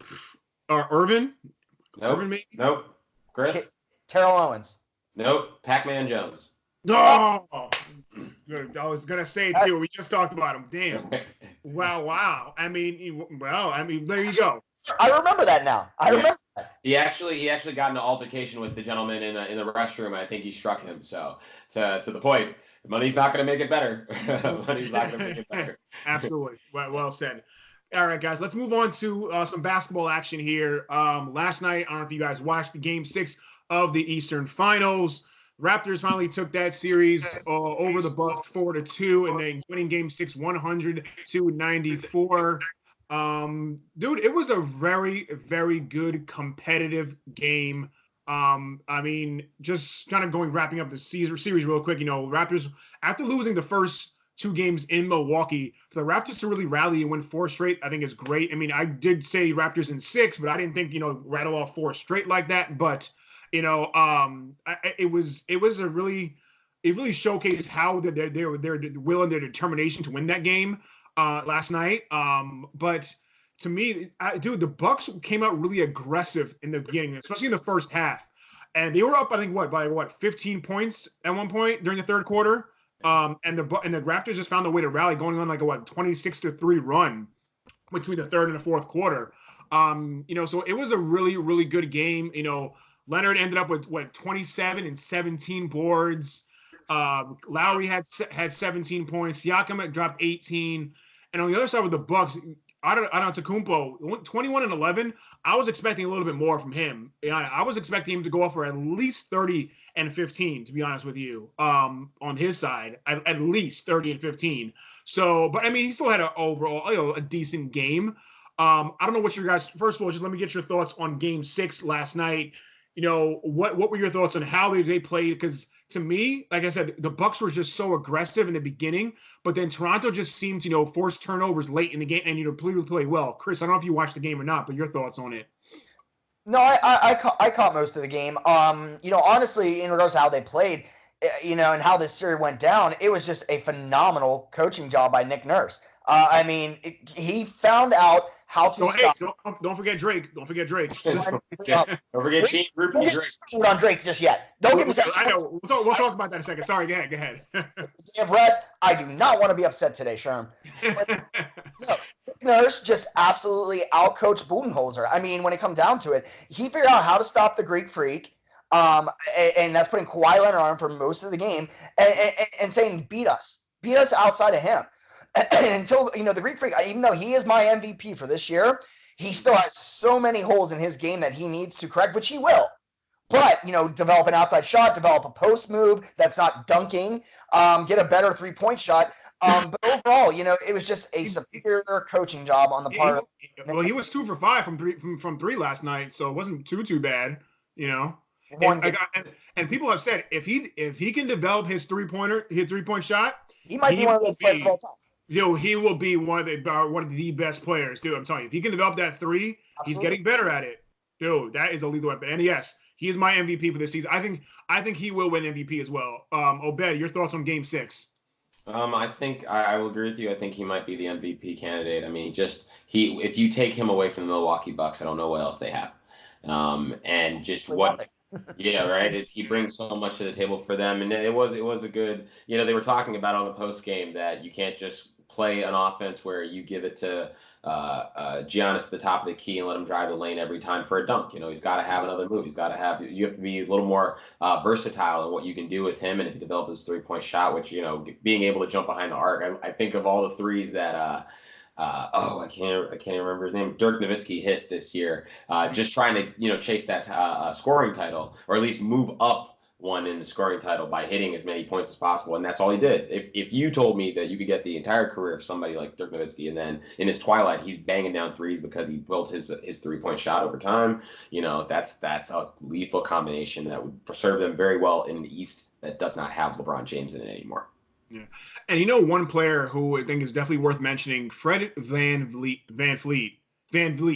Irvin. Nope. Irvin, maybe. Nope. Chris. Terrell Owens. Nope. Pac-Man Jones. Oh, good. I was gonna say too. We just talked about him. Damn. Wow. I mean, there you go. I remember that now. I remember that. He actually got into an altercation with the gentleman in the restroom. I think he struck him. So to the point, money's not going to make it better. Money's not going to make it better. Absolutely. Well said. All right, guys, let's move on to some basketball action here. Last night, I don't know if you guys watched the Game 6 of the Eastern Finals. Raptors finally took that series over the Bucks 4-2, and then winning Game 6 100-94. Dude, it was a very, very good competitive game. I mean, just kind of wrapping up the series real quick. Raptors, after losing the first 2 games in Milwaukee, for the Raptors to really rally and win 4 straight, I think is great. I mean, I did say Raptors in 6, but I didn't think rattle off 4 straight like that. But it was a really, it really showcased how their will and their determination to win that game last night. But to me, dude, the Bucks came out really aggressive in the beginning, especially in the first half, and they were up, I think, by 15 points at one point during the third quarter. And the Raptors just found a way to rally, going on like a 26-3 run between the third and the fourth quarter. So it was a really, really good game. Leonard ended up with 27 and 17 boards. Lowry had 17 points. Siakam had dropped 18. And on the other side with the Bucks, Antetokounmpo, 21 and 11. I was expecting a little bit more from him. I was expecting him to go off for at least 30 and 15, to be honest with you, on his side, at least 30 and 15. So, but I mean, he still had a decent game. I don't know what your guys, first of all, just let me get your thoughts on Game 6 last night. What were your thoughts on how they played? Because to me, like I said, the Bucks were just so aggressive in the beginning, but then Toronto just seemed to force turnovers late in the game and play well. Chris, I don't know if you watched the game or not, but your thoughts on it? No, I caught most of the game. Honestly, in regards to how they played, and how this series went down, it was just a phenomenal coaching job by Nick Nurse. He found out how to stop. Hey, don't forget Drake. Don't forget Drake. Don't forget Team Group and Drake. On Drake just yet. Don't get me started. I know. We'll talk about that in a second. Sorry, go ahead. Give rest. I do not want to be upset today, Sherm. Nick Nurse just absolutely outcoached Budenholzer. I mean, when it comes down to it, he figured out how to stop the Greek Freak. And that's putting Kawhi Leonard on for most of the game and saying, beat us outside of him. Until, the Greek Freak, even though he is my MVP for this year, he still has so many holes in his game that he needs to correct, which he will. But, develop an outside shot, develop a post move that's not dunking, get a better 3-point shot. But overall, it was just a superior coaching job on the part of. Well, he was 2 for 5 from three last night, so it wasn't too bad, And people have said if he can develop his 3-point shot, he might be one of those players of all time. He will be one of the best players, dude. I'm telling you, if he can develop that 3, absolutely, he's getting better at it, dude. That is a lethal weapon. And yes, he is my MVP for this season. I think he will win MVP as well. Obed, your thoughts on Game 6? I think I will agree with you. I think he might be the MVP candidate. I mean, if you take him away from the Milwaukee Bucks, I don't know what else they have. And just what. Yeah, right. He brings so much to the table for them, and it was a good. They were talking about on the post game that you can't just play an offense where you give it to Giannis at the top of the key and let him drive the lane every time for a dunk. He's got to have another move. You have to be a little more versatile in what you can do with him, and if he develops his 3-point shot, which being able to jump behind the arc. I think of all the threes that. I can't even remember his name. Dirk Nowitzki hit this year, just trying to chase that scoring title, or at least move up one in the scoring title by hitting as many points as possible, and that's all he did. If you told me that you could get the entire career of somebody like Dirk Nowitzki, and then in his twilight he's banging down threes because he built his 3-point shot over time, that's a lethal combination that would serve them very well in the East that does not have LeBron James in it anymore. Yeah. And one player who I think is definitely worth mentioning, Fred VanVleet,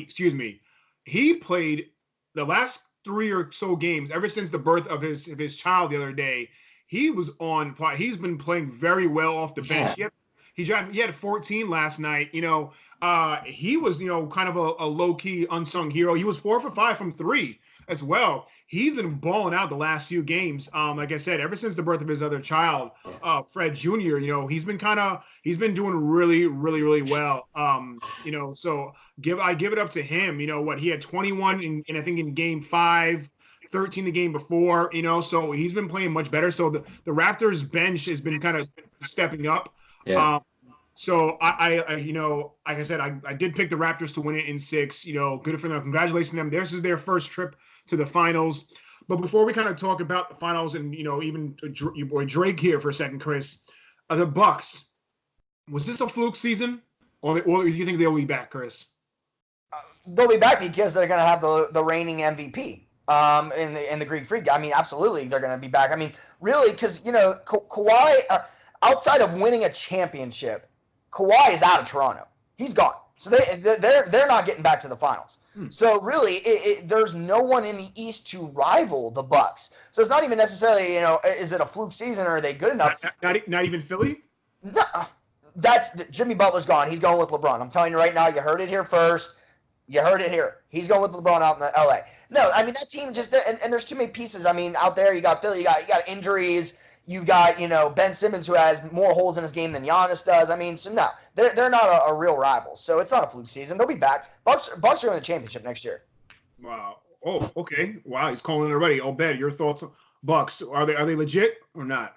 excuse me. He played the last 3 or so games ever since the birth of his child the other day. He's been playing very well off the bench. Yeah. He had 14 last night. He was kind of a low-key unsung hero. He was 4 for 5 from 3 as well. He's been balling out the last few games. Like I said, ever since the birth of his other child, Fred Jr., he's been doing really, really, really well. So I give it up to him. He had 21 in I think in Game 5, 13 the game before, so he's been playing much better. So the Raptors bench has been kind of stepping up. Yeah. So I like I said, I did pick the Raptors to win it in 6. Good for them. Congratulations to them. This is their first trip to the finals. But before we kind of talk about the finals and even your boy Drake here for a second, Chris, the Bucks, was this a fluke season, or do you think they'll be back, Chris? They'll be back because they're going to have the reigning MVP in the Greek Freak. I mean, absolutely, they're going to be back. I mean, really, because Kawhi, outside of winning a championship, Kawhi is out of Toronto. He's gone. So they're not getting back to the finals. So really, there's no one in the East to rival the Bucks. So it's not even necessarily, is it a fluke season or are they good enough? Not even Philly? No, Jimmy Butler's gone. He's going with LeBron. I'm telling you right now. You heard it here first. You heard it here. He's going with LeBron out in the LA. No, I mean that team just and there's too many pieces. I mean out there you got Philly. You got injuries. You've got, Ben Simmons, who has more holes in his game than Giannis does. I mean, so no, they're not a real rival. So it's not a fluke season. They'll be back. Bucks are in the championship next year. Wow. Oh, okay. Wow, he's calling it already. Obed, your thoughts? Bucks, are they legit or not?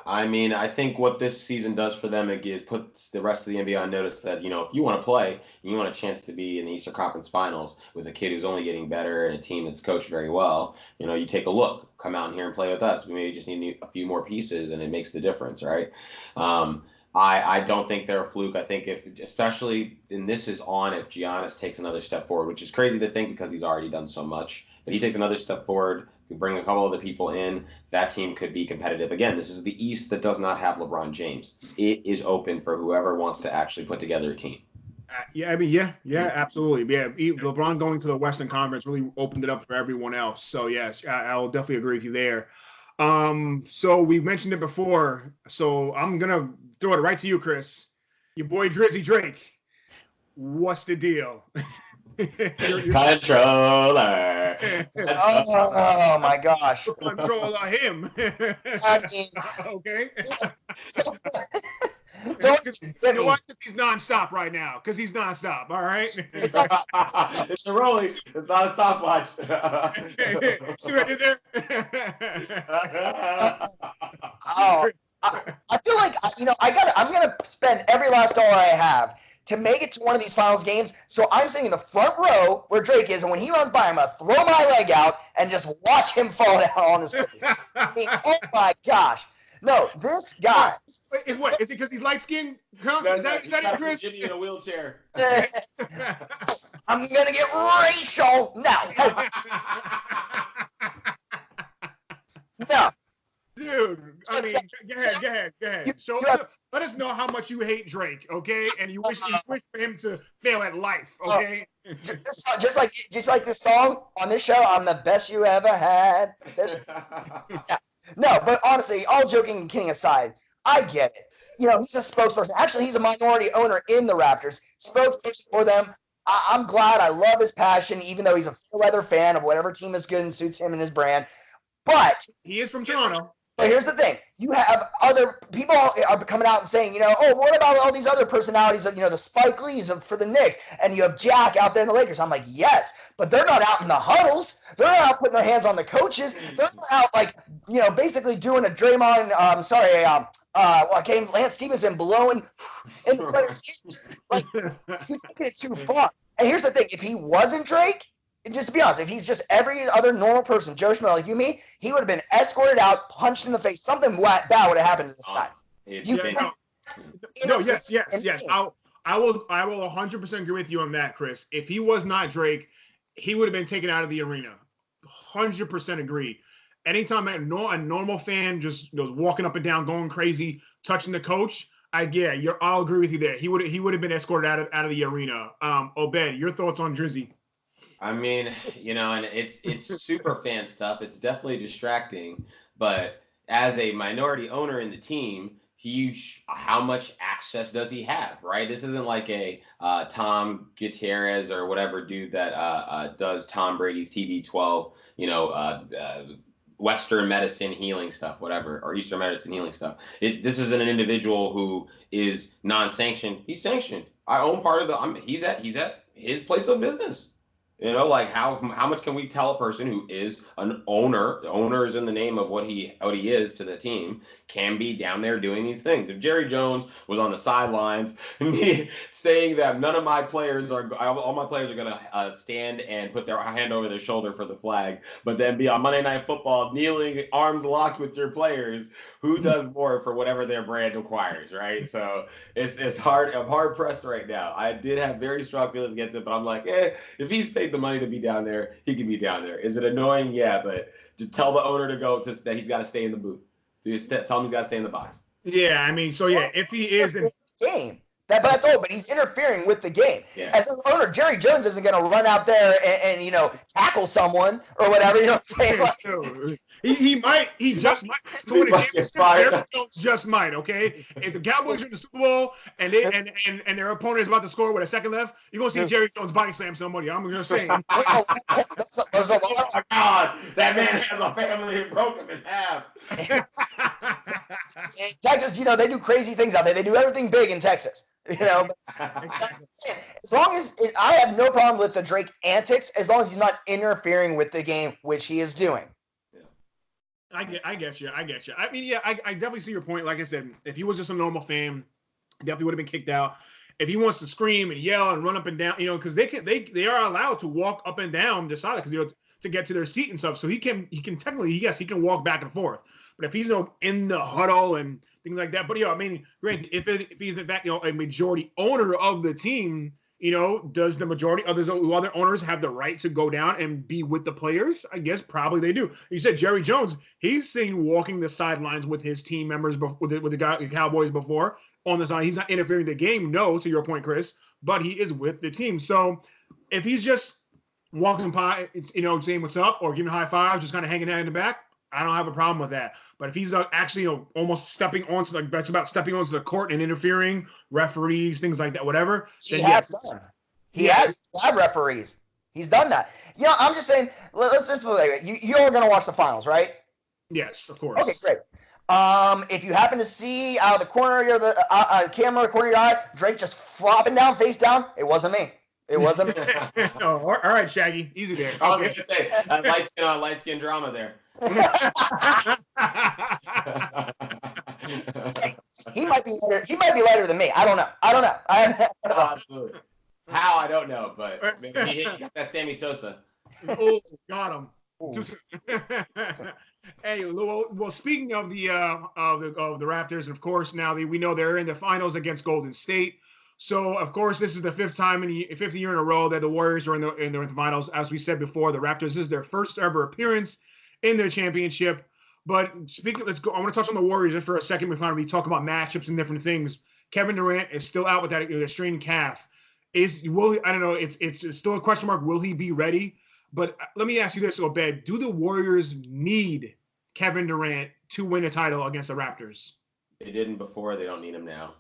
I mean, I think what this season does for them is puts the rest of the NBA on notice that, if you want to play and you want a chance to be in the Eastern Conference Finals with a kid who's only getting better and a team that's coached very well, you take a look, come out here and play with us. We maybe just need a few more pieces and it makes the difference, right? I don't think they're a fluke. I think especially, and this is on if Giannis takes another step forward, which is crazy to think because he's already done so much, but he takes another step forward, bring a couple of the people in, that team could be competitive. Again, this is the East that does not have LeBron James. It is open for whoever wants to actually put together a team. Yeah, absolutely. Yeah, LeBron going to the Western Conference really opened it up for everyone else. So, yes, I'll definitely agree with you there. So we mentioned it before, so I'm going to throw it right to you, Chris. Your boy Drizzy Drake, what's the deal? Controller. Oh my gosh. Controller him. I mean, okay. Don't watch if he's nonstop right now, because he's nonstop. All right. It's a rolling. It's not a stopwatch. See what I did there? I feel like I'm gonna spend every last dollar I have to make it to one of these finals games. So I'm sitting in the front row where Drake is, and when he runs by, I'm gonna throw my leg out and just watch him fall down on his face. I mean, oh my gosh. No, this guy. Wait, what? Is it because he's light skinned? Is that it, Chris? Jimmy in a wheelchair. I'm gonna get racial now. No. Dude, I mean, go ahead. Let us know how much you hate Drake, okay? And you wish for him to fail at life, okay? Just like this song on this show, I'm the best you ever had. Yeah. No, but honestly, all joking and kidding aside, I get it. He's a spokesperson. Actually, he's a minority owner in the Raptors, spokesperson for them. I'm glad. I love his passion, even though he's a fair-weather fan of whatever team is good and suits him and his brand. But he is from Toronto. But here's the thing. You have other people are coming out and saying, oh, what about all these other personalities of, the Spike Lees for the Knicks, and you have Jack out there in the Lakers. I'm like, yes, but they're not out in the huddles. They're not out putting their hands on the coaches. They're not out basically doing a Draymond, Lance Stevenson blowing in the players' ears. Like, you're taking it too far. And here's the thing. If he wasn't Drake, just to be honest, if he's just every other normal person, Joe Schmo like you and me, he would have been escorted out, punched in the face. Something bad would have happened to this guy. Yes. I will 100% agree with you on that, Chris. If he was not Drake, he would have been taken out of the arena. 100% agree. Anytime a normal fan just was walking up and down, going crazy, touching the coach, I'll agree with you there. He would have been escorted out of the arena. Obed, your thoughts on Drizzy? I mean, and it's super fan stuff. It's definitely distracting, but as a minority owner in the team, how much access does he have, right? This isn't like a Tom Gutierrez or whatever dude that does Tom Brady's TB12, Western medicine healing stuff, whatever, or Eastern medicine healing stuff. This isn't an individual who is non-sanctioned. He's sanctioned. I own part of he's at his place of business. You know, like how much can we tell a person who is an owner? The owner is in the name of what he is to the team, can be down there doing these things. If Jerry Jones was on the sidelines saying that none of my players are, all my players are gonna stand and put their hand over their shoulder for the flag, but then be on Monday Night Football kneeling, arms locked with your players, who does more for whatever their brand requires, right? So it's hard. I'm hard pressed right now. I did have very strong feelings against it, but I'm like, if he's paid the money to be down there, he can be down there. Is it annoying? Yeah, but to tell the owner to go that he's got to stay in the booth. Tell him he's got to stay in the box. Yeah, I mean, so yeah, if he is in game. That's all, but he's interfering with the game. Yeah. As an owner, Jerry Jones isn't going to run out there and tackle someone or whatever. You know what I'm saying? Like, he just might. Jerry Jones just might. Okay, if the Cowboys are in the Super Bowl and their opponent is about to score with a second left, you're gonna see Jerry Jones body slam somebody. I'm gonna say. There's a lot. Oh my God, that man has a family and broke him in half. Texas, they do crazy things out there. They do everything big in Texas. As long as I have no problem with the Drake antics, as long as he's not interfering with the game, which he is doing. I get you. I mean, yeah, I definitely see your point. Like I said, if he was just a normal fan, definitely would have been kicked out. If he wants to scream and yell and run up and down, because they are allowed to walk up and down the side because to get to their seat and stuff. So he can technically, yes, he can walk back and forth. But if he's in the huddle and things like that, but I mean, granted, if he's in fact a majority owner of the team, does the majority of the other owners have the right to go down and be with the players? I guess probably they do. You said Jerry Jones, he's seen walking the sidelines with his team members with the Cowboys before on the side. He's not interfering in the game, no, to your point, Chris, but he is with the team. So if he's just walking by, saying what's up or giving high fives, just kind of hanging out in the back, I don't have a problem with that. But if he's actually, almost stepping onto the court and interfering, referees, things like that, whatever. He has had referees. He's done that. I'm just saying. Let's just you all are gonna watch the finals, right? Yes, of course. Okay, great. If you happen to see out of the corner of the camera, corner of your eye, Drake just flopping down, face down, it wasn't me. It wasn't me. No, all right, Shaggy, easy there. I was going to say light skin on light skin drama there. He might be lighter than me. I don't know. Absolutely. How I don't know, but maybe he got that Sammy Sosa. Oh, got him. Hey, well, speaking of the Raptors, of course, now we know they're in the finals against Golden State. So, of course, this is the fifth year in a row that the Warriors are in the finals. As we said before, the Raptors, this is their first ever appearance in their championship. But let's go. I want to touch on the Warriors just for a second before we talk about matchups and different things. Kevin Durant is still out with that strained calf. I don't know. It's still a question mark. Will he be ready? But let me ask you this, Obed. Do the Warriors need Kevin Durant to win a title against the Raptors? They didn't before. They don't need him now.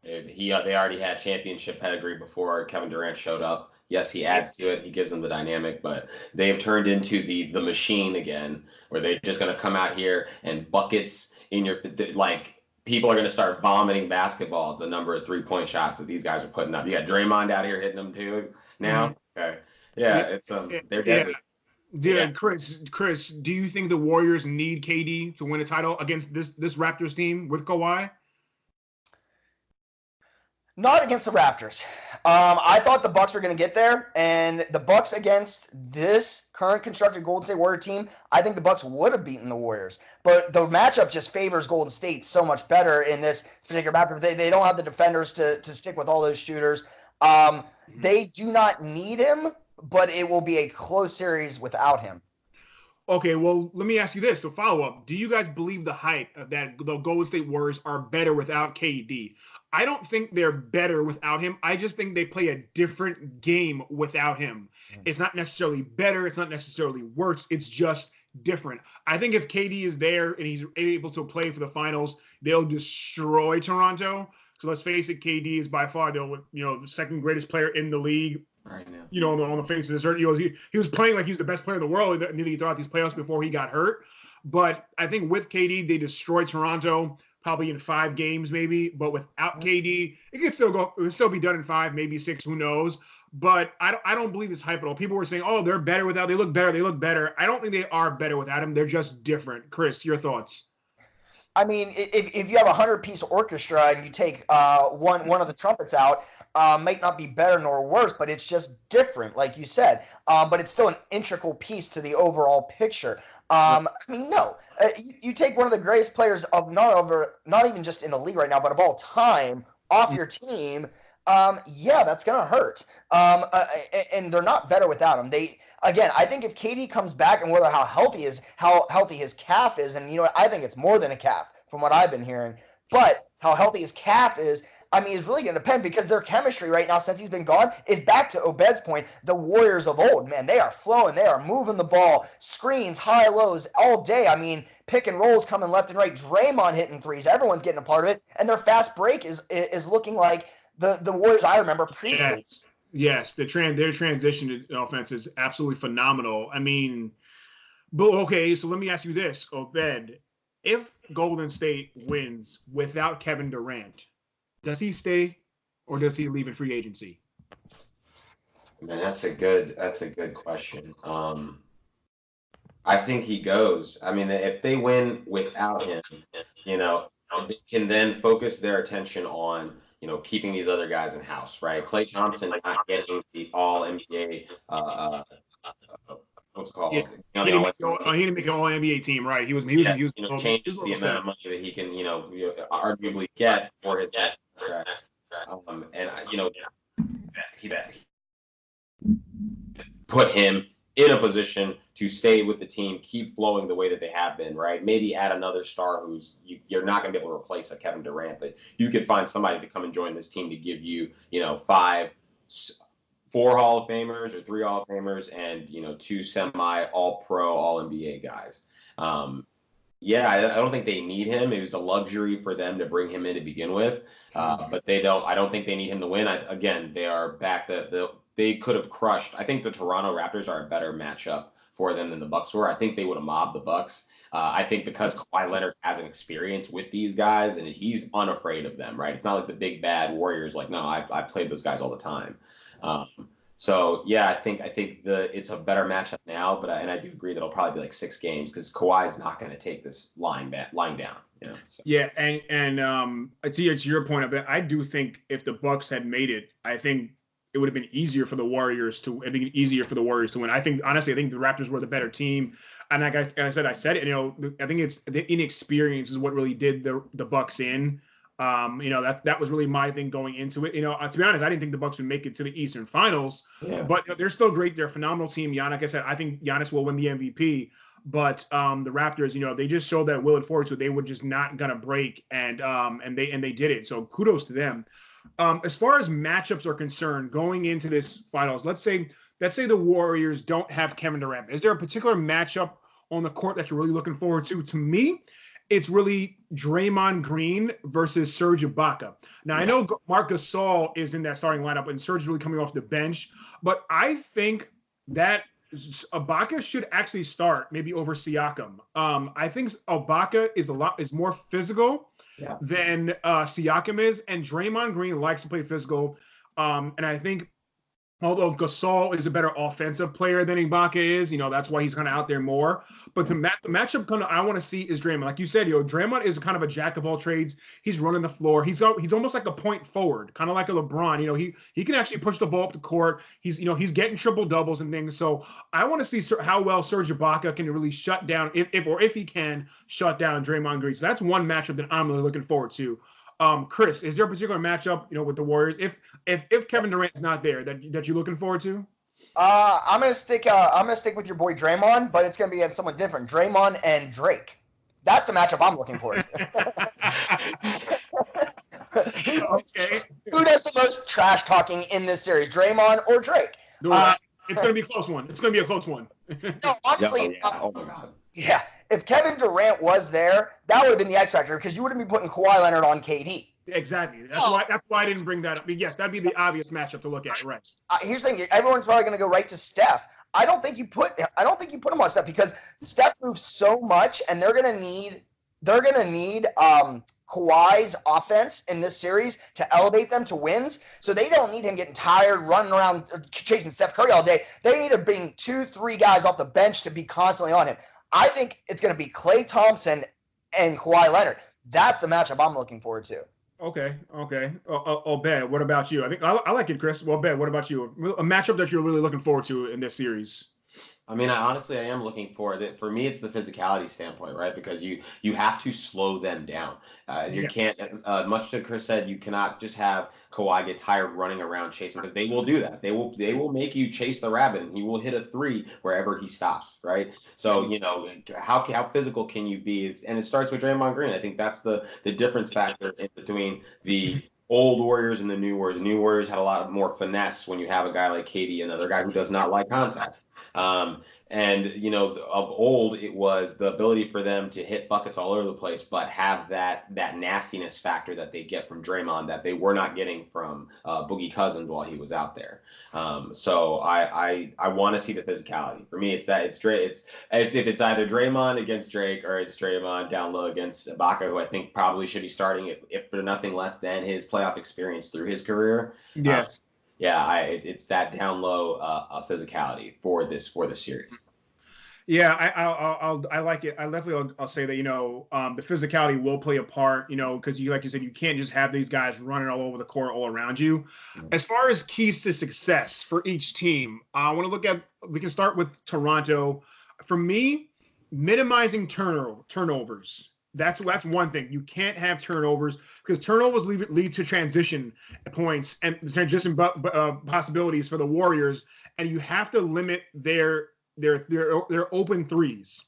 They already had championship pedigree before Kevin Durant showed up. Yes, he adds to it. He gives them the dynamic, but they have turned into the machine again, where they're just going to come out here and buckets in your people are going to start vomiting basketballs. The number of 3-point shots that these guys are putting up. You got Draymond out here hitting them too now. Mm-hmm. Okay, it's they're deadly. Yeah, Chris, do you think the Warriors need KD to win a title against this Raptors team with Kawhi? Not against the Raptors. I thought the Bucks were going to get there, and the Bucks against this current constructed Golden State Warrior team, I think the Bucks would have beaten the Warriors. But the matchup just favors Golden State so much better in this particular matchup. They don't have the defenders to stick with all those shooters. They do not need him, but it will be a close series without him. Okay, well, let me ask you this. So follow up. Do you guys believe the hype that the Golden State Warriors are better without KD? I don't think they're better without him. I just think they play a different game without him. It's not necessarily better. It's not necessarily worse. It's just different. I think if KD is there and he's able to play for the finals, they'll destroy Toronto. Because let's face it, KD is by far the second greatest player in the league. Right now. On the face of this earth. He was playing like he was the best player in the world nearly throughout these playoffs before he got hurt. But I think with KD, they destroy Toronto. probably in 5 games maybe. But without KD, it could still go. It would still be done in 5, maybe 6. Who knows? But I don't believe this hype at all. People were saying, oh, they're better without. They look better. They look better. I don't think they are better without him. They're just different. Chris, your thoughts? I mean, if you have a 100-piece orchestra and you take one of the trumpets out, might not be better nor worse, but it's just different, like you said. But it's still an integral piece to the overall picture. I mean, no, you take one of the greatest players of not even just in the league right now, but of all time off your team. Yeah, that's gonna hurt. And they're not better without him. I think if KD comes back and whether how healthy his calf is, and I think it's more than a calf from what I've been hearing. But how healthy his calf is, I mean, is really gonna depend because their chemistry right now, since he's been gone, is back to Obed's point. The Warriors of old, man, they are flowing, they are moving the ball, screens, high lows all day. I mean, pick and rolls coming left and right. Draymond hitting threes, everyone's getting a part of it, and their fast break is looking like the Warriors I remember previously. Yes, their transition offense is absolutely phenomenal. I mean, but okay, so let me ask you this, Obed. If Golden State wins without Kevin Durant, does he stay or does he leave in free agency? Man, that's a good question. I think he goes. I mean, if they win without him, they can then focus their attention on keeping these other guys in house, right? Klay Thompson not getting the All NBA, what's it called? Yeah. He didn't make an All NBA team, right? He was change the amount of money that he can, arguably get for his next contract. He put him in a position to stay with the team, keep flowing the way that they have been, right? Maybe add another star who's you're not going to be able to replace a Kevin Durant, but you could find somebody to come and join this team to give you, 4 Hall of Famers or 3 Hall of Famers and, 2 semi All-Pro, All-NBA guys. I don't think they need him. It was a luxury for them to bring him in to begin with, but I don't think they need him to win. They are back. They could have crushed. I think the Toronto Raptors are a better matchup for them than the Bucks were. I think they would have mobbed the Bucks. I think because Kawhi Leonard has an experience with these guys and he's unafraid of them, right? It's not like the big bad Warriors. Like, no, I played those guys all the time. I think it's a better matchup now, but I do agree that it'll probably be like 6 games because Kawhi is not going to take this line down. So. Yeah, and to your point of it, I do think if the Bucks had made it, I think it would have been easier for the Warriors to win. I think honestly, the Raptors were the better team. And like I said it. I think it's the inexperience is what really did the Bucks in. That was really my thing going into it. To be honest, I didn't think the Bucks would make it to the Eastern Finals, but they're still great. They're a phenomenal team. Like I said, I think Giannis will win the MVP. But the Raptors, they just showed that will and fortitude. They were just not gonna break, and they did it. So kudos to them. As far as matchups are concerned, going into this finals, let's say the Warriors don't have Kevin Durant. Is there a particular matchup on the court that you're really looking forward to? To me, it's really Draymond Green versus Serge Ibaka. Now, I know Marc Gasol is in that starting lineup, and Serge is really coming off the bench, but I think that Ibaka should actually start maybe over Siakam. I think Ibaka is more physical than Siakam is, and Draymond Green likes to play physical. And I think although Gasol is a better offensive player than Ibaka is, that's why he's kind of out there more. But the matchup I want to see is Draymond. Like you said, Draymond is kind of a jack of all trades. He's running the floor. He's almost like a point forward, kind of like a LeBron. He can actually push the ball up the court. He's getting triple doubles and things. So I want to see how well Serge Ibaka can really shut down if he can shut down Draymond Green. So that's one matchup that I'm really looking forward to. Chris, is there a particular matchup, with the Warriors if Kevin Durant's not there that you're looking forward to? I'm gonna stick with your boy Draymond, but it's gonna be against someone different. Draymond and Drake. That's the matchup I'm looking forward to. Okay. Who does the most trash talking in this series, Draymond or Drake? It's gonna be a close one. It's gonna be a close one. No, honestly. Oh my God. Yeah, if Kevin Durant was there, that would have been the X factor because you wouldn't be putting Kawhi Leonard on KD. Exactly. That's why I didn't bring that up. Yes, that'd be the obvious matchup to look at. Right. Here's the thing: everyone's probably going to go right to Steph. I don't think you put him on Steph because Steph moves so much, and they're going to need Kawhi's offense in this series to elevate them to wins. So they don't need him getting tired, running around, chasing Steph Curry all day. They need to bring 2-3 guys off the bench to be constantly on him. I think it's going to be Klay Thompson and Kawhi Leonard. That's the matchup I'm looking forward to. Okay. Obed, what about you? I think I like it, Chris. Well, Obed, what about you? A matchup that you're really looking forward to in this series? I mean, I am looking for that. For me, it's the physicality standpoint, right? Because you have to slow them down. You Yes. can't, much to Chris said, you cannot just have Kawhi get tired running around chasing, because they will do that. They will make you chase the rabbit, and he will hit a three wherever he stops, right? So how physical can you be? And it starts with Draymond Green. I think that's the difference factor in between the old Warriors and the new Warriors. The new Warriors had a lot more finesse when you have a guy like KD, another guy who does not like contact. And of old, it was the ability for them to hit buckets all over the place, but have that nastiness factor that they get from Draymond that they were not getting from Boogie Cousins while he was out there. So I want to see the physicality. For me, it's if it's either Draymond against Drake, or it's Draymond down low against Ibaka, who I think probably should be starting if for nothing less than his playoff experience through his career. Yes. It's that down low physicality for this series. Yeah, I like it. I'll say that the physicality will play a part. Because like you said, you can't just have these guys running all over the court all around you. As far as keys to success for each team, I want to look at. We can start with Toronto. For me, minimizing turnovers. That's one thing. You can't have turnovers, because turnovers lead to transition points and transition possibilities for the Warriors, and you have to limit their open threes.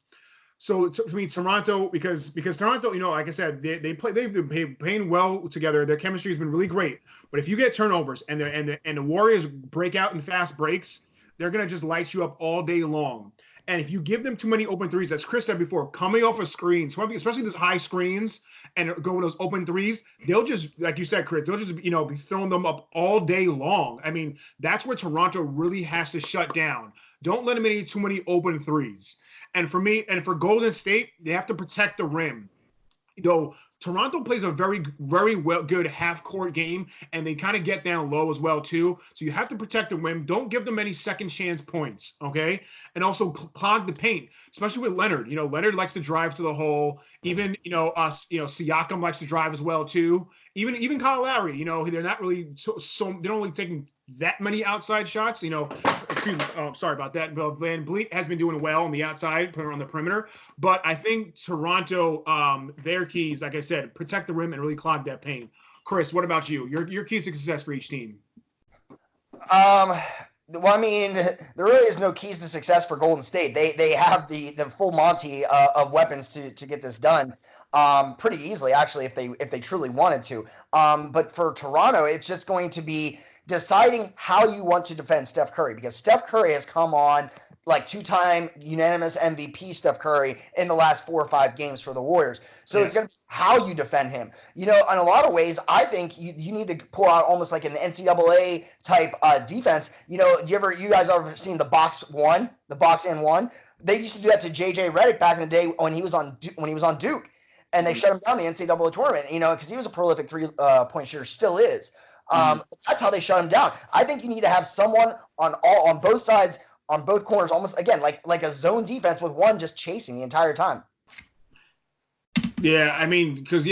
So to me, Toronto, because Toronto, like I said, they've been playing well together. Their chemistry has been really great. But if you get turnovers and the Warriors break out in fast breaks, they're gonna just light you up all day long. And if you give them too many open threes, as Chris said before, coming off of screens, especially those high screens, and go with those open threes, they'll just, like you said, Chris, they'll just be throwing them up all day long. I mean, that's where Toronto really has to shut down. Don't let them in too many open threes. And for me, and for Golden State, they have to protect the rim. Toronto plays a very, very good half-court game, and they kind of get down low as well, too. So you have to protect the rim. Don't give them any second-chance points, okay? And clog the paint, especially with Leonard. Leonard likes to drive to the hole. Even, Siakam likes to drive as well, too. Even Kyle Lowry, they're not really so they don't really taking that many outside shots. Sorry about that. But Van Vliet has been doing well on the outside, putting on the perimeter. But I think Toronto, their keys, like I said, protect the rim and really clog that paint. Chris, what about you? Your keys to success for each team? Well, I mean, there really is no keys to success for Golden State. They have the full Monty of weapons to get this done pretty easily, actually, if they truly wanted to. But for Toronto, it's just going to be deciding how you want to defend Steph Curry, because Steph Curry has come on like two-time unanimous MVP Steph Curry in the last 4 or 5 games for the Warriors. So It's going to be how you defend him. In a lot of ways, I think you need to pull out almost like an NCAA type defense. You guys ever seen the box and one? They used to do that to JJ Redick back in the day when he was on Duke, and they shut him down in the NCAA tournament. Because he was a prolific 3-point shooter, still is. That's how they shut him down. I think you need to have someone on both sides, on both corners, almost again like a zone defense with one just chasing the entire time. Yeah, I mean, because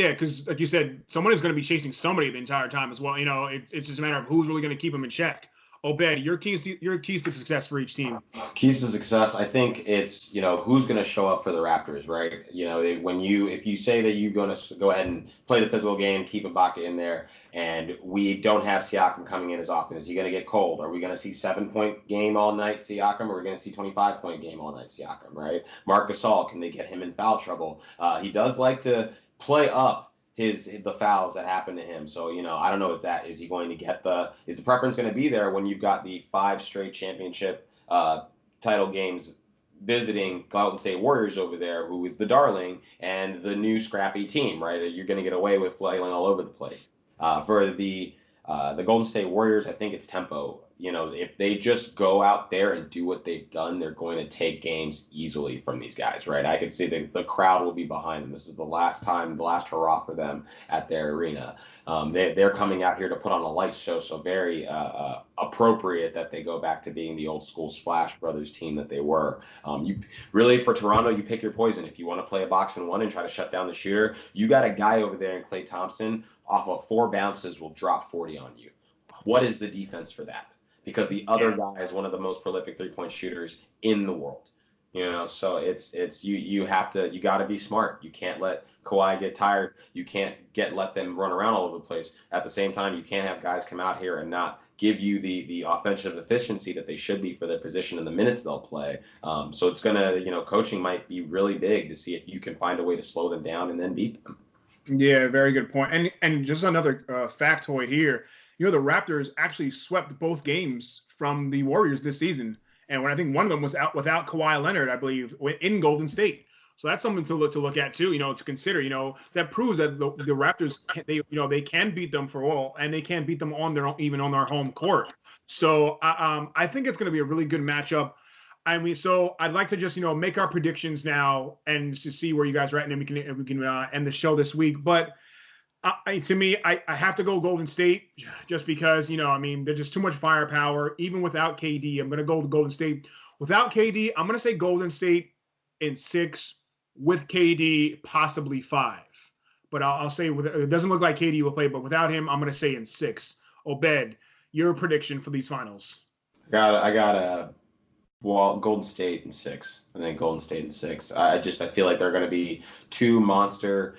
like you said, someone is going to be chasing somebody the entire time as well. It's just a matter of who's really going to keep them in check. Obed, your keys to success for each team. Keys to success, I think it's who's going to show up for the Raptors, right? If you say that you're going to go ahead and play the physical game, keep Ibaka in there, and we don't have Siakam coming in as often, is he going to get cold? Are we going to see 7-point game all night Siakam, or are we going to see 25-point game all night Siakam, right? Marc Gasol, can they get him in foul trouble? He does like to play up the fouls that happen to him. So, I don't know, is he going to get is the preference going to be there when you've got the 5 straight championship title games visiting Golden State Warriors over there, who is the darling and the new scrappy team, right? You're going to get away with flailing all over the place. For the Golden State Warriors, I think it's tempo. if they just go out there and do what they've done, they're going to take games easily from these guys, right? I could see the crowd will be behind them. This is the last hurrah for them at their arena. They're coming out here to put on a light show, so very appropriate that they go back to being the old school Splash Brothers team that they were. You really, for Toronto, you pick your poison. If you want to play a box and one and try to shut down the shooter, you got a guy over there in Klay Thompson off of 4 bounces will drop 40 on you. What is the defense for that? Because the other guy is one of the most prolific 3-point shooters in the world. So it's you got to be smart. You can't let Kawhi get tired. You can't let them run around all over the place. At the same time, you can't have guys come out here and not give you the offensive efficiency that they should be for their position and the minutes they'll play. So it's gonna, coaching might be really big to see if you can find a way to slow them down and then beat them. Yeah, very good point. And just another factoid here. The Raptors actually swept both games from the Warriors this season. And when I think one of them was out without Kawhi Leonard, I believe, in Golden State. So that's something to look at too, to consider. That proves that the Raptors they can beat them for all, and they can beat them on their home court. So I think it's going to be a really good matchup. I mean, so I'd like to just make our predictions now and to see where you guys are at, and then we can end the show this week. But to me, I have to go Golden State just because there's just too much firepower. Even without KD, I'm going to go to Golden State. Without KD, I'm going to say Golden State in 6. With KD, possibly 5. But I'll say it doesn't look like KD will play, but without him, I'm going to say in 6. Obed, your prediction for these finals? I got Golden State in 6. I think Golden State in 6. I feel like they're going to be 2 monster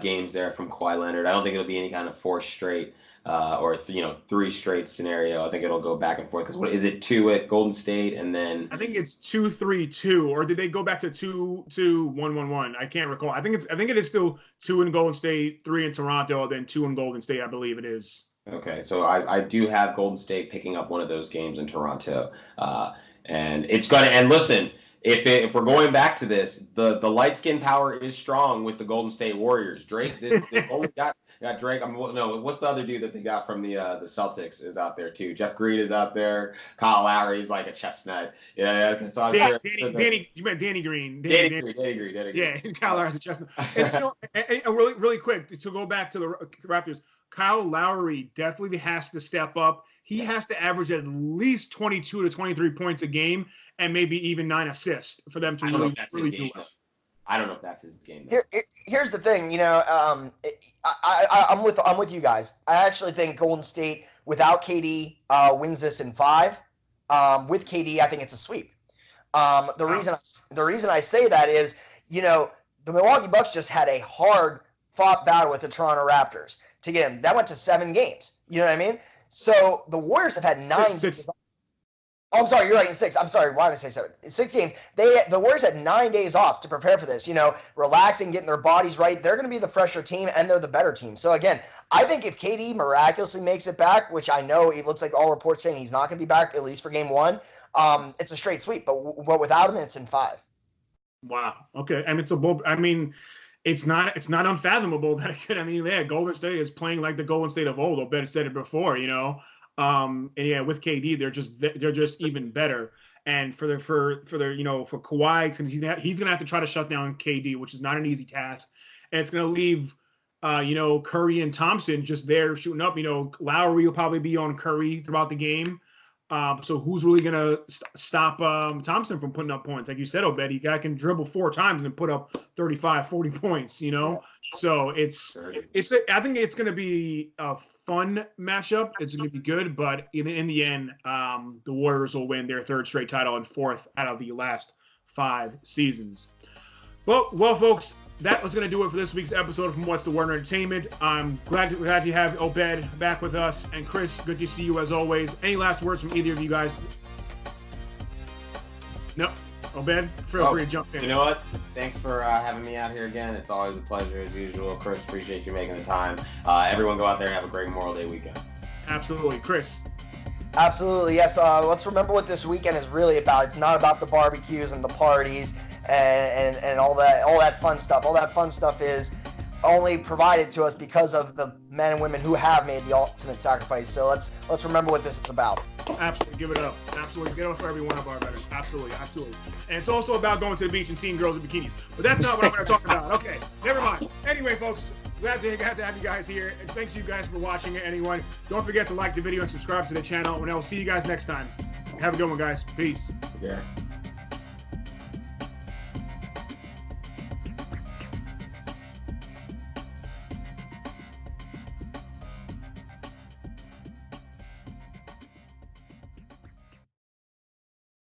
games there from Kawhi Leonard. I don't think it'll be any kind of 4 straight or 3 straight scenario. I think it'll go back and forth. Because what is it, 2 at Golden State and then I think it's 2-3-2, or did they go back to 2-1-1-1? I can't recall. I think it is still 2 in Golden State, 3 in Toronto, then 2 in Golden State. I believe it is. Okay, so I do have Golden State picking up one of those games in Toronto, and it's gonna. And listen, if we're going back to this, the light skin power is strong with the Golden State Warriors. Drake, they've only got Drake. What's the other dude that they got from the Celtics is out there too? Jeff Green is out there. Kyle Lowry's like a chestnut. Yeah. So Danny, you meant Danny Green. Danny Green. Yeah, Kyle Lowry's a chestnut. And, really quick to go back to the Raptors. Kyle Lowry definitely has to step up. He has to average at least 22 to 23 points a game and maybe even 9 assists for them to really do well. I don't know if that's his game. Here's the thing, I'm with you guys. I actually think Golden State without KD wins this in 5. With KD, I think it's a sweep. The reason I say that is, the Milwaukee Bucks just had a hard fought battle with the Toronto Raptors to get him. That went to 7 games. You know what I mean? So the Warriors have had 9. 6. Oh, I'm sorry. You're right. In 6. I'm sorry. Why did I say 7? In 6 games. The Warriors had 9 days off to prepare for this. Relaxing, getting their bodies right. They're going to be the fresher team, and they're the better team. So again, I think if KD miraculously makes it back, which I know it looks like all reports saying he's not going to be back at least for Game 1, it's a straight sweep. But without him, it's in 5. Wow. Okay. And it's a bold. I mean, it's not unfathomable that it could. Golden State is playing like the Golden State of old. Obed said it before. And with KD, they're just even better. And for Kawhi, he's gonna have to try to shut down KD, which is not an easy task. And it's gonna leave, Curry and Thompson just there shooting up. Lowry will probably be on Curry throughout the game. So who's really gonna stop Thompson from putting up points? Like you said, Obed, he can dribble 4 times and put up 35, 40 points. So I think it's gonna be a fun matchup. It's gonna be good, but in the end, the Warriors will win their 3rd straight title and 4th out of the last 5 seasons. Well, folks, that was going to do it for this week's episode from What's the Word Entertainment. I'm glad to have Obed back with us. And Chris, good to see you as always. Any last words from either of you guys? No? Obed, feel free to jump in. You know what? Thanks for having me out here again. It's always a pleasure as usual. Chris, appreciate you making the time. Everyone go out there and have a great Memorial Day weekend. Absolutely. Chris? Absolutely, yes. Let's remember what this weekend is really about. It's not about the barbecues and the parties and all that fun stuff. All that fun stuff is only provided to us because of the men and women who have made the ultimate sacrifice. So let's remember what this is about. Absolutely, give it up. Absolutely, give it up for every one of our veterans. Absolutely, absolutely. And it's also about going to the beach and seeing girls in bikinis. But that's not what I'm going to talk about. Okay, never mind. Anyway, folks, glad to have you guys here. And thanks you guys for watching it. Anyway, don't forget to like the video and subscribe to the channel. And I will see you guys next time. Have a good one, guys. Peace. Yeah.